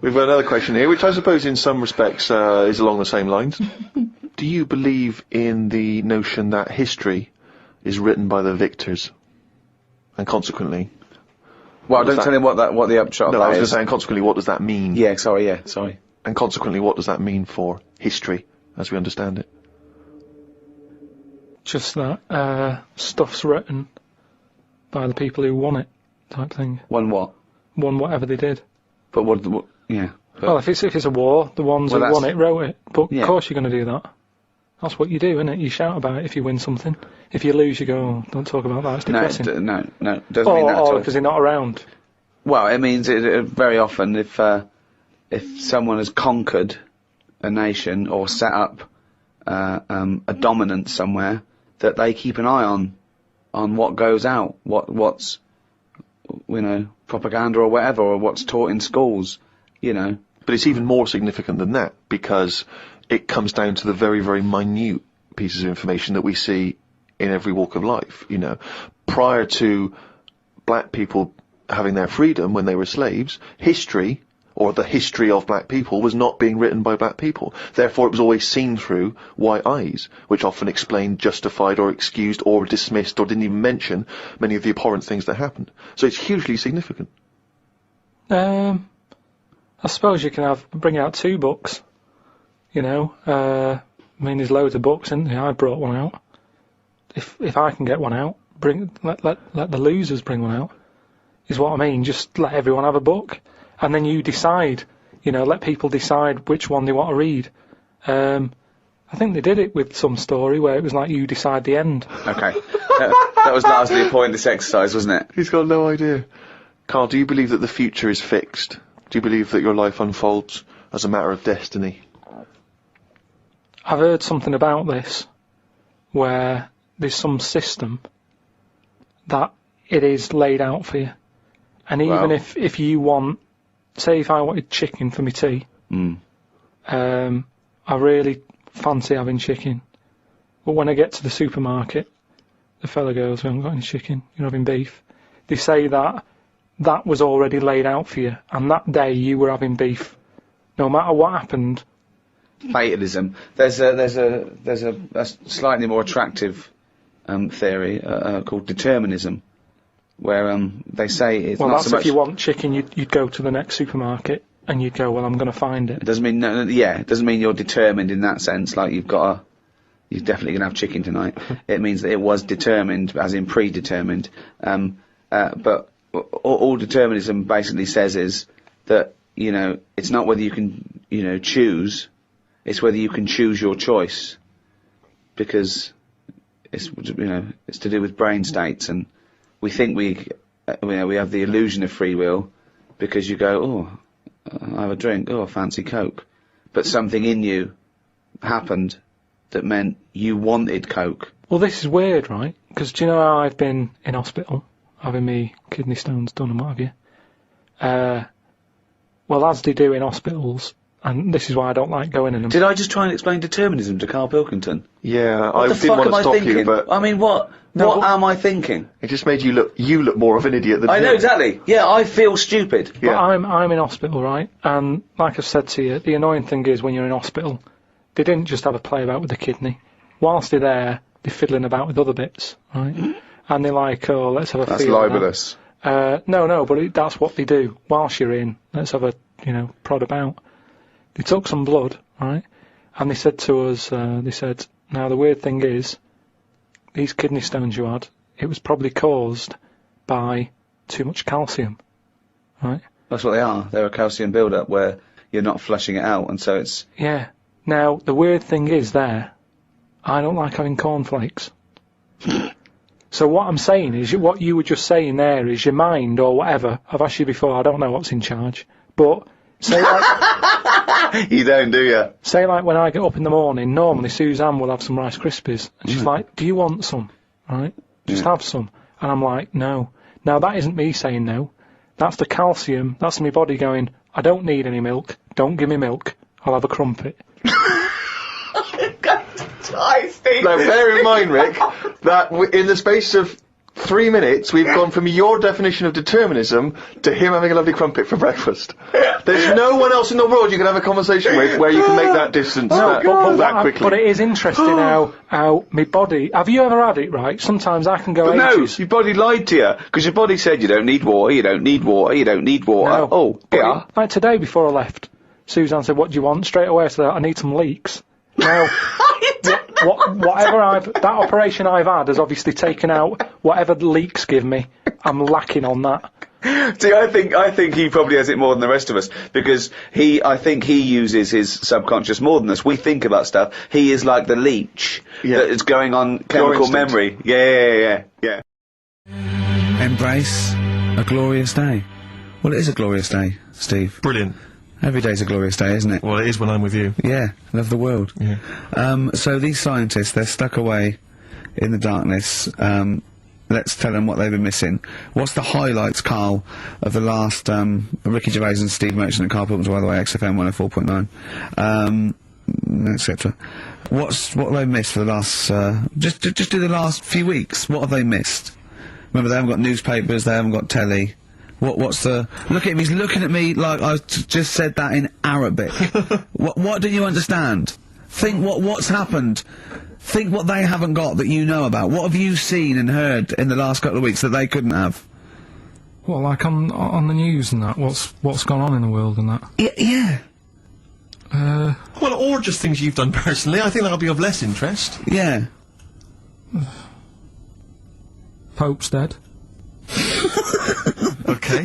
we've got another question here, which I suppose in some respects is along the same lines. Do you believe in the notion that history is written by the victors, and consequently? Well, don't tell him what the upshot of that is. No, I was going to say, and consequently, what does that mean? Yeah, sorry. And consequently, what does that mean for history, as we understand it? Just that stuff's written by the people who won it, type thing. Won what? Won whatever they did. But yeah. But well, if it's a war, the ones who won it wrote it. But yeah. Of course you're going to do that. That's what you do, isn't it? You shout about it if you win something. If you lose, you go, oh, don't talk about that, it's depressing. No, doesn't mean that at all. Or because they're not around. Well, it means very often if someone has conquered a nation or set up a dominance somewhere, that they keep an eye on what goes out, what's propaganda or whatever, or what's taught in schools, But it's even more significant than that, because it comes down to the very, very minute pieces of information that we see in every walk of life, Prior to black people having their freedom when they were slaves, history, or the history of black people, was not being written by black people. Therefore, it was always seen through white eyes, which often explained, justified, or excused, or dismissed, or didn't even mention many of the abhorrent things that happened. So it's hugely significant. I suppose you can bring out 2 books, I mean, there's loads of books, isn't there? I brought one out. If I can get one out, let the losers bring one out, is what I mean. Just let everyone have a book. And then you decide, let people decide which one they want to read. I think they did it with some story where it was like you decide the end. Okay. That was largely the point of this exercise, wasn't it? He's got no idea. Carl, do you believe that the future is fixed? Do you believe that your life unfolds as a matter of destiny? I've heard something about this where there's some system that it is laid out for you. And even if you want, say if I wanted chicken for my tea, I really fancy having chicken. But when I get to the supermarket, the fella goes, we haven't got any chicken, you're having beef. They say that was already laid out for you, and that day you were having beef. No matter what happened. Fatalism. There's a slightly more attractive theory called determinism, where they say it's not that's so much. If you want chicken, you'd go to the next supermarket and you'd go, well, I'm going to find it. It doesn't mean it doesn't mean you're determined in that sense. Like you're definitely going to have chicken tonight. It means that it was determined, as in predetermined. But all determinism basically says is that it's not whether you can choose. It's whether you can choose your choice, because it's to do with brain states, and we think we have the illusion of free will because you go, oh, I have a drink, oh, fancy Coke, but something in you happened that meant you wanted Coke. Well, this is weird, right? Because do you know how I've been in hospital having me kidney stones done and what have you? Well, as they do in hospitals. And this is why I don't like going in them. Did I just try and explain determinism to Karl Pilkington? Yeah, I didn't want to stop you, but... I mean, what am I thinking? It just made you look more of an idiot than I know, exactly. Yeah, I feel stupid. But I'm in hospital, right? And like I've said to you, the annoying thing is when you're in hospital, they didn't just have a play about with the kidney. Whilst they're there, they're fiddling about with other bits, right? And they're like, oh, let's have a That's feel libelous. No, but that's what they do. Whilst you're in, let's have a, prod about. They took some blood, right, and they said to us, now the weird thing is, these kidney stones you had, it was probably caused by too much calcium, right? That's what they are. They're a calcium build-up where you're not flushing it out, and so it's... Yeah. Now, the weird thing is I don't like having cornflakes. So what I'm saying is, what you were just saying there is your mind or whatever. I've asked you before, I don't know what's in charge. But, say like... You don't, do you? Say like when I get up in the morning, normally Suzanne will have some Rice Krispies. And she's like, do you want some? Right? Just have some. And I'm like, no. Now that isn't me saying no. That's the calcium. That's my body going, I don't need any milk. Don't give me milk. I'll have a crumpet. Now, bear in mind, Rick, that in the space of 3 minutes, we've gone from your definition of determinism to him having a lovely crumpet for breakfast. There's no one else in the world you can have a conversation with where you can make that distance that quickly. But it is interesting how my body... Have you ever had it, right? Sometimes I can go ages. No, your body lied to you, because your body said you don't need water, you don't need water, you don't need water. No. Oh, yeah. Like today before I left, Suzanne said, what do you want? Straight away I said, I need some leeks. Now... that operation I've had has obviously taken out whatever the leaks give me. I'm lacking on that. See, I think he probably has it more than the rest of us, because I think he uses his subconscious more than us. We think about stuff. He is like the leech that is going on chemical memory. Yeah. Embrace a glorious day. Well, it is a glorious day, Steve. Brilliant. Every day's a glorious day, isn't it? Well, it is when I'm with you. Yeah, love the world. Yeah. So these scientists, they're stuck away in the darkness. Let's tell them what they've been missing. What's the highlights, Carl, of the last, Ricky Gervais and Steve Merchant and Karl Pilkington, by the way, XFM 104.9, etc. What have they missed for the last, just do the last few weeks. What have they missed? Remember, they haven't got newspapers, they haven't got telly. What's the... Look at him, he's looking at me like I just said that in Arabic. What do you understand? Think what's happened. Think what they haven't got that you know about. What have you seen and heard in the last couple of weeks that they couldn't have? Well, like on the news and that, what's gone on in the world and that? Yeah. Well, or just things you've done personally. I think that'll be of less interest. Yeah. Pope's dead. Okay.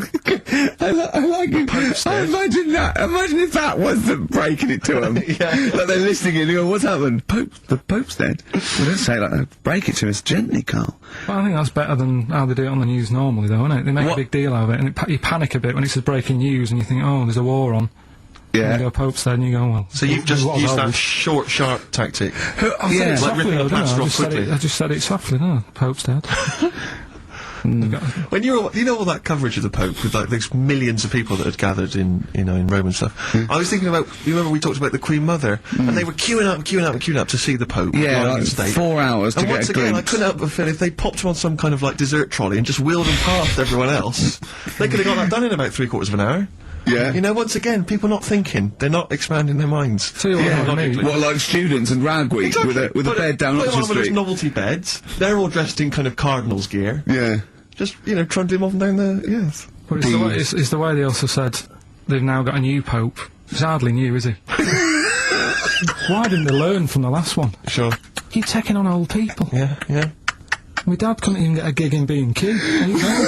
I like it. Imagine that. Imagine if that was them breaking it to them. Yeah. Like they're listening and you go, what's happened? The Pope's dead. Well, don't say it like that. Break it to us gently, Carl. Well, I think that's better than how they do it on the news normally, though, isn't it? They make a big deal out of it, and you panic a bit when it says breaking news, and you think, oh, there's a war on. Yeah. And you go, Pope's dead, and you go, well... So you've just used that short, sharp tactic. I said it softly, ripping a plaster off quickly. I just said it softly, no, Pope's dead. When you know all that coverage of the Pope with like those millions of people that had gathered in Rome and stuff, I was thinking about, you remember we talked about the Queen Mother, and they were queuing up to see the Pope. Yeah, like state. 4 hours to and get once a again, glimpse. I couldn't help but feel if they popped him on some kind of like dessert trolley and just wheeled him past everyone else, they could have got that done in about 3/4 of an hour. Yeah. You know, once again, people not thinking. They're not expanding their minds. Tell you what, logically. What, like students and rag week Exactly. with a bed down Oxford Street? Those novelty beds. They're all dressed in kind of cardinals gear. Yeah. Just, trundling off and down the... Yes. But it's the way they also said they've now got a new Pope. He's hardly new, is he? Why didn't they learn from the last one? Sure. You're taking on old people. Yeah. My dad couldn't even get a gig in B&Q. There you go.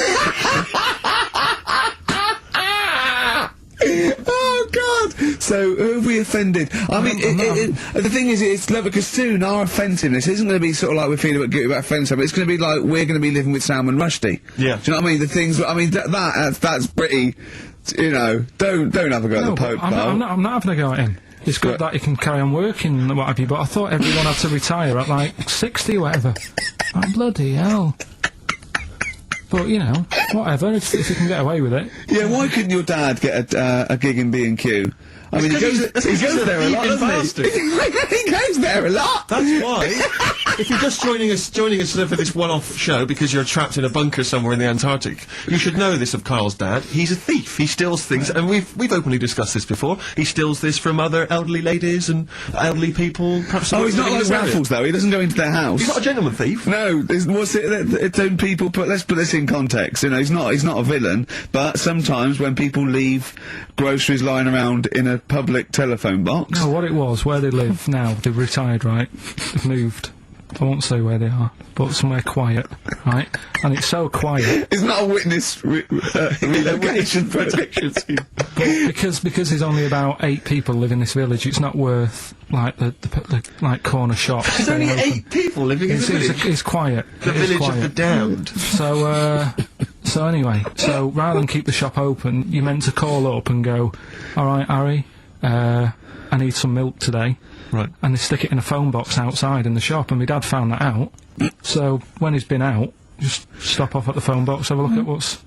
Oh God! So who have we offended? I mean, the thing is, it's lovely because soon our offensiveness isn't going to be sort of like we're feeling a bit guilty about offending someone. It's going to be like we're going to be living with Salman Rushdie. Yeah. Do you know what I mean? The things. I mean, that's pretty. You know, don't have a go at the Pope. I'm not having a go at him. It's good that he can carry on working and what have you, but I thought everyone had to retire at like 60 or whatever. Oh, bloody hell. But, whatever, if you can get away with it. Yeah, why couldn't your dad get a gig in B&Q? I mean, he goes there a lot, doesn't he? He goes there a lot! That's why, if you're just joining us for this one-off show because you're trapped in a bunker somewhere in the Antarctic, you should know this of Carl's dad. He's a thief. He steals things, and we've openly discussed this before. He steals this from other elderly ladies and elderly people. Perhaps he's not like Raffles, though. He doesn't go into their house. He's not a gentleman thief. No, it's own people. Let's put this in context. He's not a villain. But sometimes when people leave groceries lying around in a public telephone box. No, what it was, where they live now, they've retired, right? They've moved. I won't say where they are, but somewhere quiet, right? And it's so quiet. It's not a witness relocation protection scheme. Because there's only about 8 people live in this village, it's not worth, like, the like, corner shop. There's only 8 people living in the village? It's quiet. The village of the damned. So anyway, so rather than keep the shop open, you're meant to call up and go, alright, Harry, I need some milk today. Right. And they stick it in a phone box outside in the shop, and my dad found that out. So when he's been out, just stop off at the phone box, have a look at what's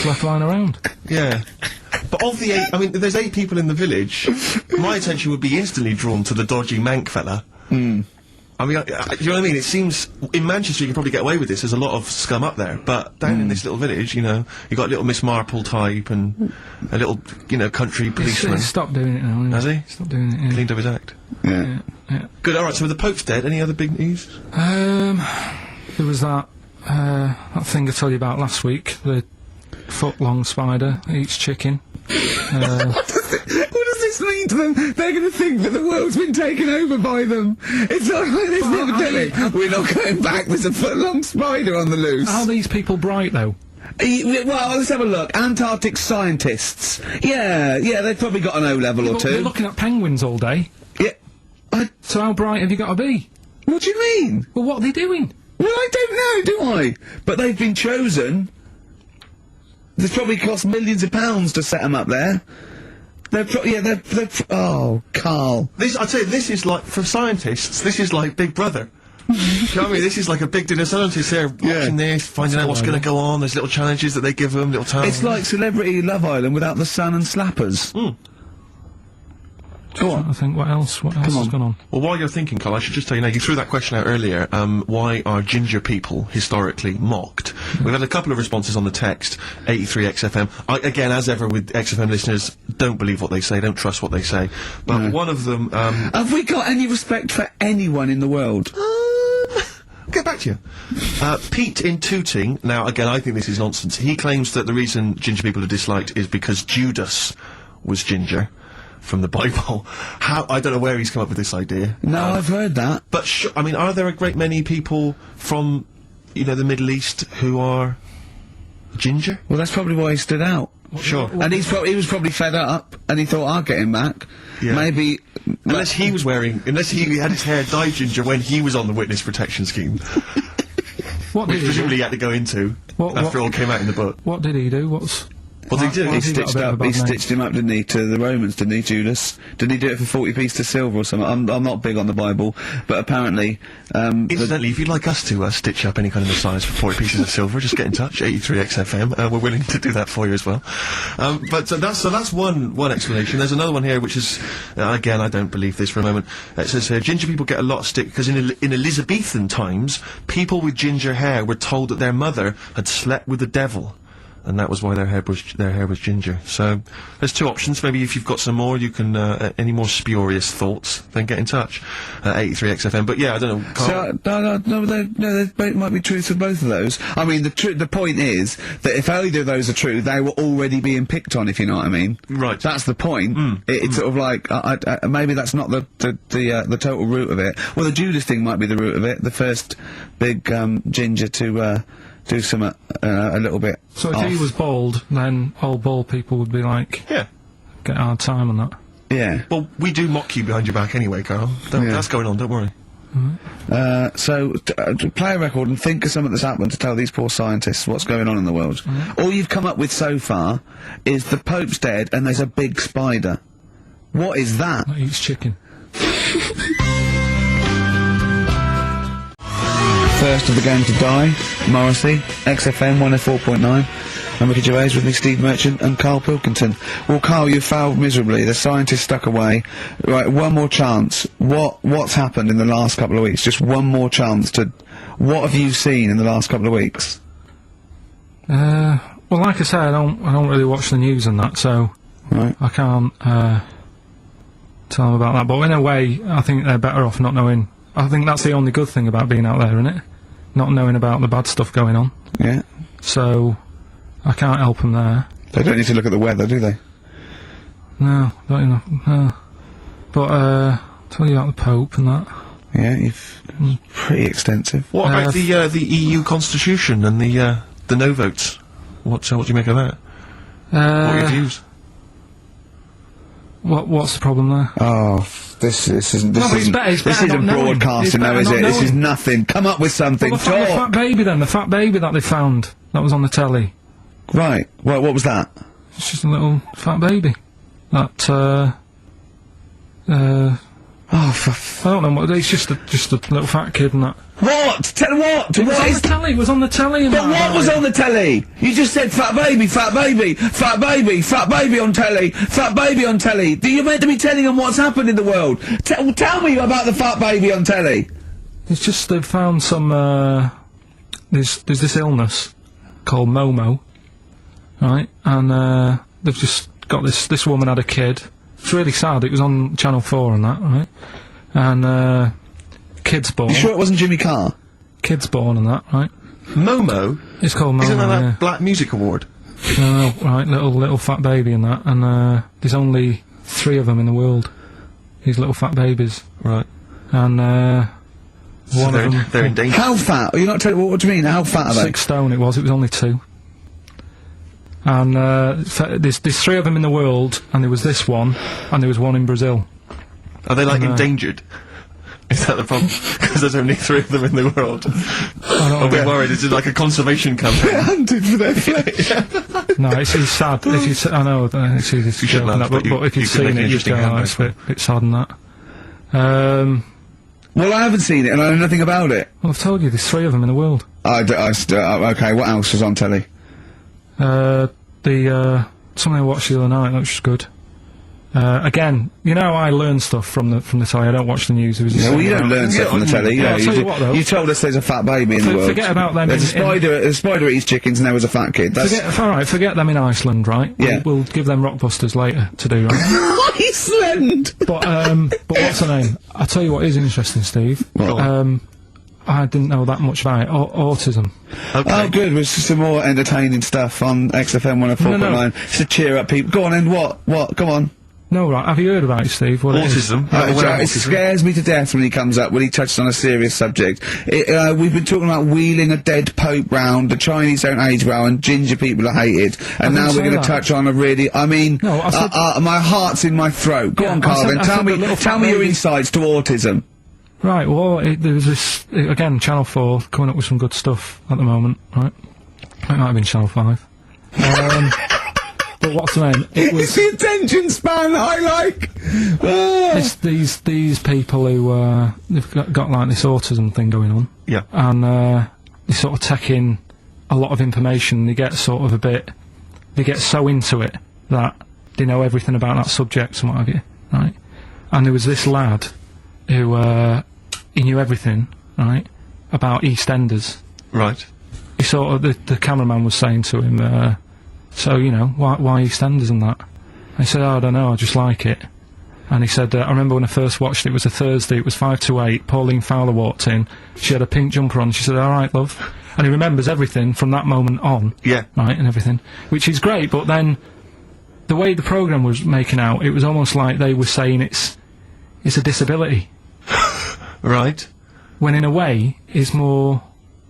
left lying around. Yeah. But of the 8, I mean, there's 8 people in the village, my attention would be instantly drawn to the dodgy Mank fella. I mean, you know what I mean? It seems, in Manchester you can probably get away with this, there's a lot of scum up there, but down in this little village, you know, you got a little Miss Marple type and a little, you know, country policeman. He's stopped doing it now, Has he? Stopped doing it, yeah. Cleaned up his act. Yeah. Good, alright, so the Pope's dead, any other big news? There was that thing I told you about last week, the foot-long spider eats chicken. What does this mean to them? They're going to think that the world's been taken over by them. It's not like this, never we're not going back, there's a foot-long spider on the loose. Are these people bright, though? Well, let's have a look. Antarctic scientists. Yeah, they've probably got an O-level or two. They're looking at penguins all day. Yeah. So how bright have you got to be? What do you mean? Well, what are they doing? Well, I don't know, do I? But they've been chosen. It's probably cost millions of pounds to set them up there. Oh, Karl. I'd say this is like, for scientists, this is like Big Brother. You know what I mean? This is like a big dinner. Scientists there watching this, finding out what's going to go on. There's little challenges that they give them, little tasks. It's like Celebrity Love Island without the sun and slappers. Go on. I think what else has gone on? Well, while you're thinking, Karl, I should just tell you now, you threw that question out earlier, why are ginger people historically mocked? We've had a couple of responses on the text, 83XFM. Again, as ever with XFM listeners, don't believe what they say, don't trust what they say. But one of them, have we got any respect for anyone in the world? Get back to you. Pete in Tooting, now again, I think this is nonsense. He claims that the reason ginger people are disliked is because Judas was ginger. From the Bible. I don't know where he's come up with this idea. No, I've heard that. But I mean, are there a great many people from, you know, the Middle East who are ginger? Well, that's probably why he stood out. Sure. And he was probably fed up, and he thought, I'll get him back. Yeah. Maybe... Unless he had his hair dyed ginger when he was on the witness protection scheme. What did he presumably he had to go into, after it all came out in the book. What did he do? What did he do? He stitched him up, didn't he, to the Romans, didn't he, Judas? Didn't he do it for 40 pieces of silver or something? I'm not big on the Bible, but apparently, incidentally, if you'd like us to, stitch up any kind of Messiahs for 40 pieces of silver, just get in touch, 83XFM, we're willing to do that for you as well. But that's one explanation. There's another one here, which is, again, I don't believe this for a moment. It says here, ginger people get a lot of stick, because in Elizabethan times, people with ginger hair were told that their mother had slept with the devil. And that was why their hair was ginger. So, there's 2 options. Maybe if you've got some more, you can, any more spurious thoughts, then get in touch. 83XFM. But yeah, I don't know. So, there might be truth to both of those. I mean, the point is that if either of those are true, they were already being picked on, if you know what I mean. Right. That's the point. It's sort of like, maybe that's not the total root of it. Well, the Judas thing might be the root of it. The first big, ginger to, do something a little bit. So if he was bald, then all bald people would be like, get a hard time on that. Yeah. Well, we do mock you behind your back anyway, Karl. That's going on, don't worry. So, play a record and think of something that's happened to tell these poor scientists what's going on in the world. All you've come up with so far is the Pope's dead and there's a big spider. What is that? That eats chicken. First of the game to die, Morrissey, XFM 104.9. I'm Ricky Gervais with me, Steve Merchant and Karl Pilkington. Well, Karl, you failed miserably. The scientist stuck away. Right, one more chance. What's happened in the last couple of weeks? Just one more chance to... What have you seen in the last couple of weeks? Well, like I say, I don't really watch the news and that, so... Right. I can't, tell them about that. But in a way, I think they're better off not knowing... I think that's the only good thing about being out there, isn't it? Not knowing about the bad stuff going on. Yeah. So, I can't help them there. They don't need to look at the weather, do they? No, don't you know, no. But, tell you about the Pope and that. Yeah, you've pretty extensive. What about the EU Constitution and the no votes? What do you make of that? What are your views? What's the problem there? Oh, this isn't broadcasting though, is it? This is nothing. Come up with something. Well, the fat baby then, the fat baby that they found, that was on the telly. Right. Well, what was that? It's just a little fat baby. That, I don't know what, it's just a little fat kid and that. What? Tell what? It was on the telly, it was on the telly. But what was on the telly? You just said fat baby, fat baby, fat baby, fat baby on telly, fat baby on telly. You're meant to be telling them what's happened in the world. Tell me about the fat baby on telly. It's just they've found some, there's this illness called Momo, right? And, they've just got this woman had a kid. It's really sad, it was on Channel 4 and that, right? And, kid's born. You sure it wasn't Jimmy Carr? Kid's born and that, right? Momo? It's called Momo, Isn't that that Black Music Award? No, right, little fat baby and that, and, there's only 3 of them in the world. These little fat babies. Right. And, so one of them... they're in danger. How fat? Are you not telling what do you mean? How fat are they? 6 stone it was only 2. And, there's 3 of them in the world, and there was this one, and there was one in Brazil. Are they, like, endangered? Is that the problem? Because there's only 3 of them in the world. Are we worried? Is it like a conservation campaign? They're hunted for their flesh. No, it's sad. I know, it's easy to joke on that, but if you've seen it, you'd go, oh, it's a bit sad on that. Well, I haven't seen it, and I know nothing about it. Well, I've told you, there's 3 of them in the world. Okay, what else was on telly? Something I watched the other night, that was good. Again, you know, I learn stuff from the telly. I don't watch the news. Well, you don't learn stuff from the telly. I'll tell you what, though. You told us there's a fat baby in the world. Forget about them. There's a spider eats chickens, and there was a fat kid. Forget them in Iceland, right? Yeah. We'll give them Rockbusters later to do, right? Iceland. But what's her name? I'll tell you what is interesting, Steve. What? I didn't know that much about it. Autism. Okay. Oh, good. It was some more entertaining stuff on XFM 104.9. Just to cheer up people. Go on, and what? Come on. No, right. Have you heard about it, Steve? What autism? It scares me to death when he comes up, when he touches on a serious subject. We've been talking about wheeling a dead pope round, the Chinese don't age well, and ginger people are hated. And now we're going to touch on a really, I mean, no, my heart's in my throat. Go on, Carl, then. Tell me your insights to autism. Right, well, there's this, again, Channel 4, coming up with some good stuff at the moment, right? It might have been Channel 5. But what's the name? It's the attention span I like! It's these people who, they've got like this autism thing going on. Yeah. And, they sort of take in a lot of information, they get sort of they get so into it that they know everything about that subject and what have you, right? And there was this lad who, he knew everything, right, about EastEnders. Right. He sort of, the cameraman was saying to him, so, you know, why EastEnders and that? And he said, oh, I don't know, I just like it. And he said, I remember when I first watched it, it was a Thursday, it was 5 to 8, Pauline Fowler walked in, she had a pink jumper on, she said, alright, love. And he remembers everything from that moment on. Yeah. Right, and everything. Which is great, but then, the way the programme was making out, it was almost like they were saying it's a disability. Right. When in a way, it's more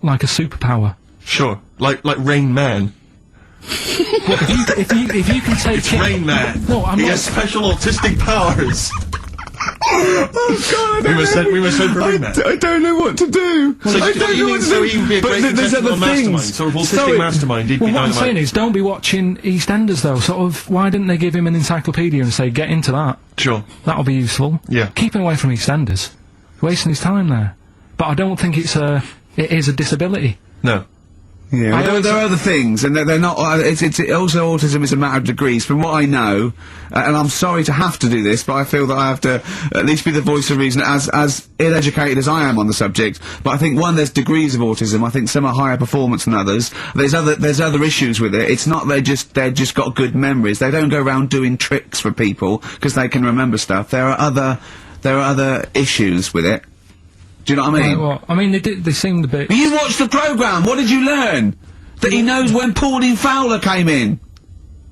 like a superpower. Sure. Like Rain Man. Well, if you can take it's Rain Man. No, I'm he not. Has special autistic powers. Oh God! We must send for Rain Man. I don't know what to do. So I don't know what to do. So he would be a great intestinal mastermind. Sort of autistic mastermind. He'd be what I'm saying is, don't be watching EastEnders though. Sort of, why didn't they give him an encyclopedia and say, get into that? Sure. That'll be useful. Yeah. Keep him away from EastEnders. Wasting his time there. But I don't think it is a disability. No. Yeah, there are other things, and they're not. It's also autism is a matter of degrees. From what I know, and I'm sorry to have to do this, but I feel that I have to at least be the voice of reason, as ill-educated as I am on the subject. But I think there's degrees of autism. I think some are higher performance than others. There's other issues with it. It's not they're just got good memories. They don't go around doing tricks for people because they can remember stuff. There are other issues with it. Do you know what I mean? Well, I mean, they seemed a bit... You watched the programme, what did you learn? That he knows when Pauline Fowler came in?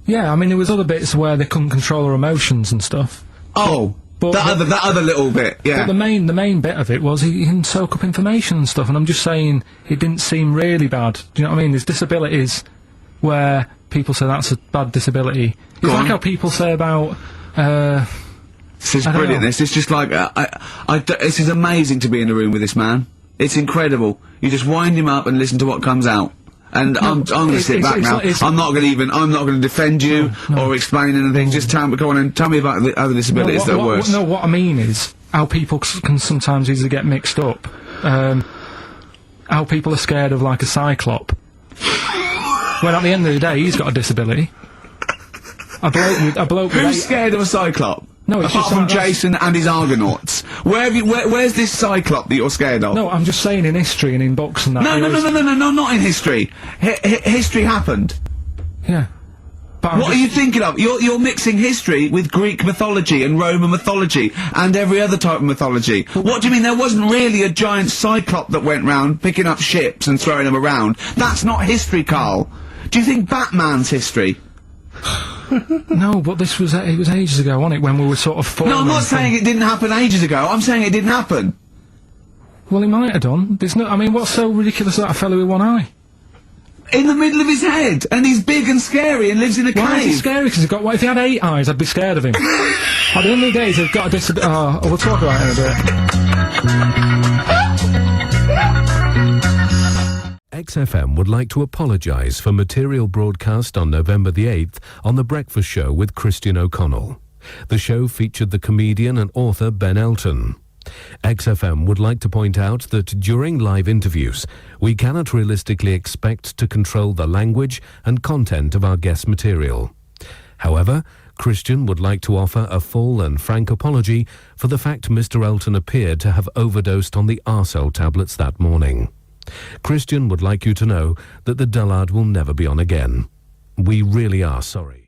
Yeah, I mean, there was other bits where they couldn't control her emotions and stuff. Oh. But that other little bit, yeah. But the main bit of it was he can soak up information and stuff, and I'm just saying it didn't seem really bad. Do you know what I mean? There's disabilities where people say that's a bad disability. It's like how people say about, this is brilliant. This is just like, this is amazing to be in a room with this man. It's incredible. You just wind him up and listen to what comes out. And I'm going to sit back now. I'm not going to defend you or explain anything. Just go on and tell me about the other disabilities that are worse. No, what I mean is how people can sometimes easily get mixed up. How people are scared of like a cyclop. When at the end of the day, he's got a disability. A bloke Who's scared of a cyclop? No, it's apart from Jason and his Argonauts. Where's this cyclop that you're scared of? No, I'm just saying in history and in books and that. No, not in history. History happened. Yeah. But what are you thinking of? You're mixing history with Greek mythology and Roman mythology and every other type of mythology. What do you mean there wasn't really a giant cyclop that went round picking up ships and throwing them around? That's not history, Carl. Do you think Batman's history? No, but it was ages ago, wasn't it, when we were sort of No, I'm not saying it didn't happen ages ago. I'm saying it didn't happen. Well, he might have done. There's no. I mean, what's so ridiculous about a fellow with one eye? In the middle of his head, and he's big and scary and lives in a cave. Why is he scary? Because he's got. What if he had 8 eyes? I'd be scared of him. At the end of the day, he's got a disability. Oh, we'll talk about it in a bit. XFM would like to apologise for material broadcast on November the 8th on The Breakfast Show with Christian O'Connell. The show featured the comedian and author Ben Elton. XFM would like to point out that during live interviews, we cannot realistically expect to control the language and content of our guest material. However, Christian would like to offer a full and frank apology for the fact Mr. Elton appeared to have overdosed on the Arcel tablets that morning. Christian would like you to know that the Dullard will never be on again. We really are sorry.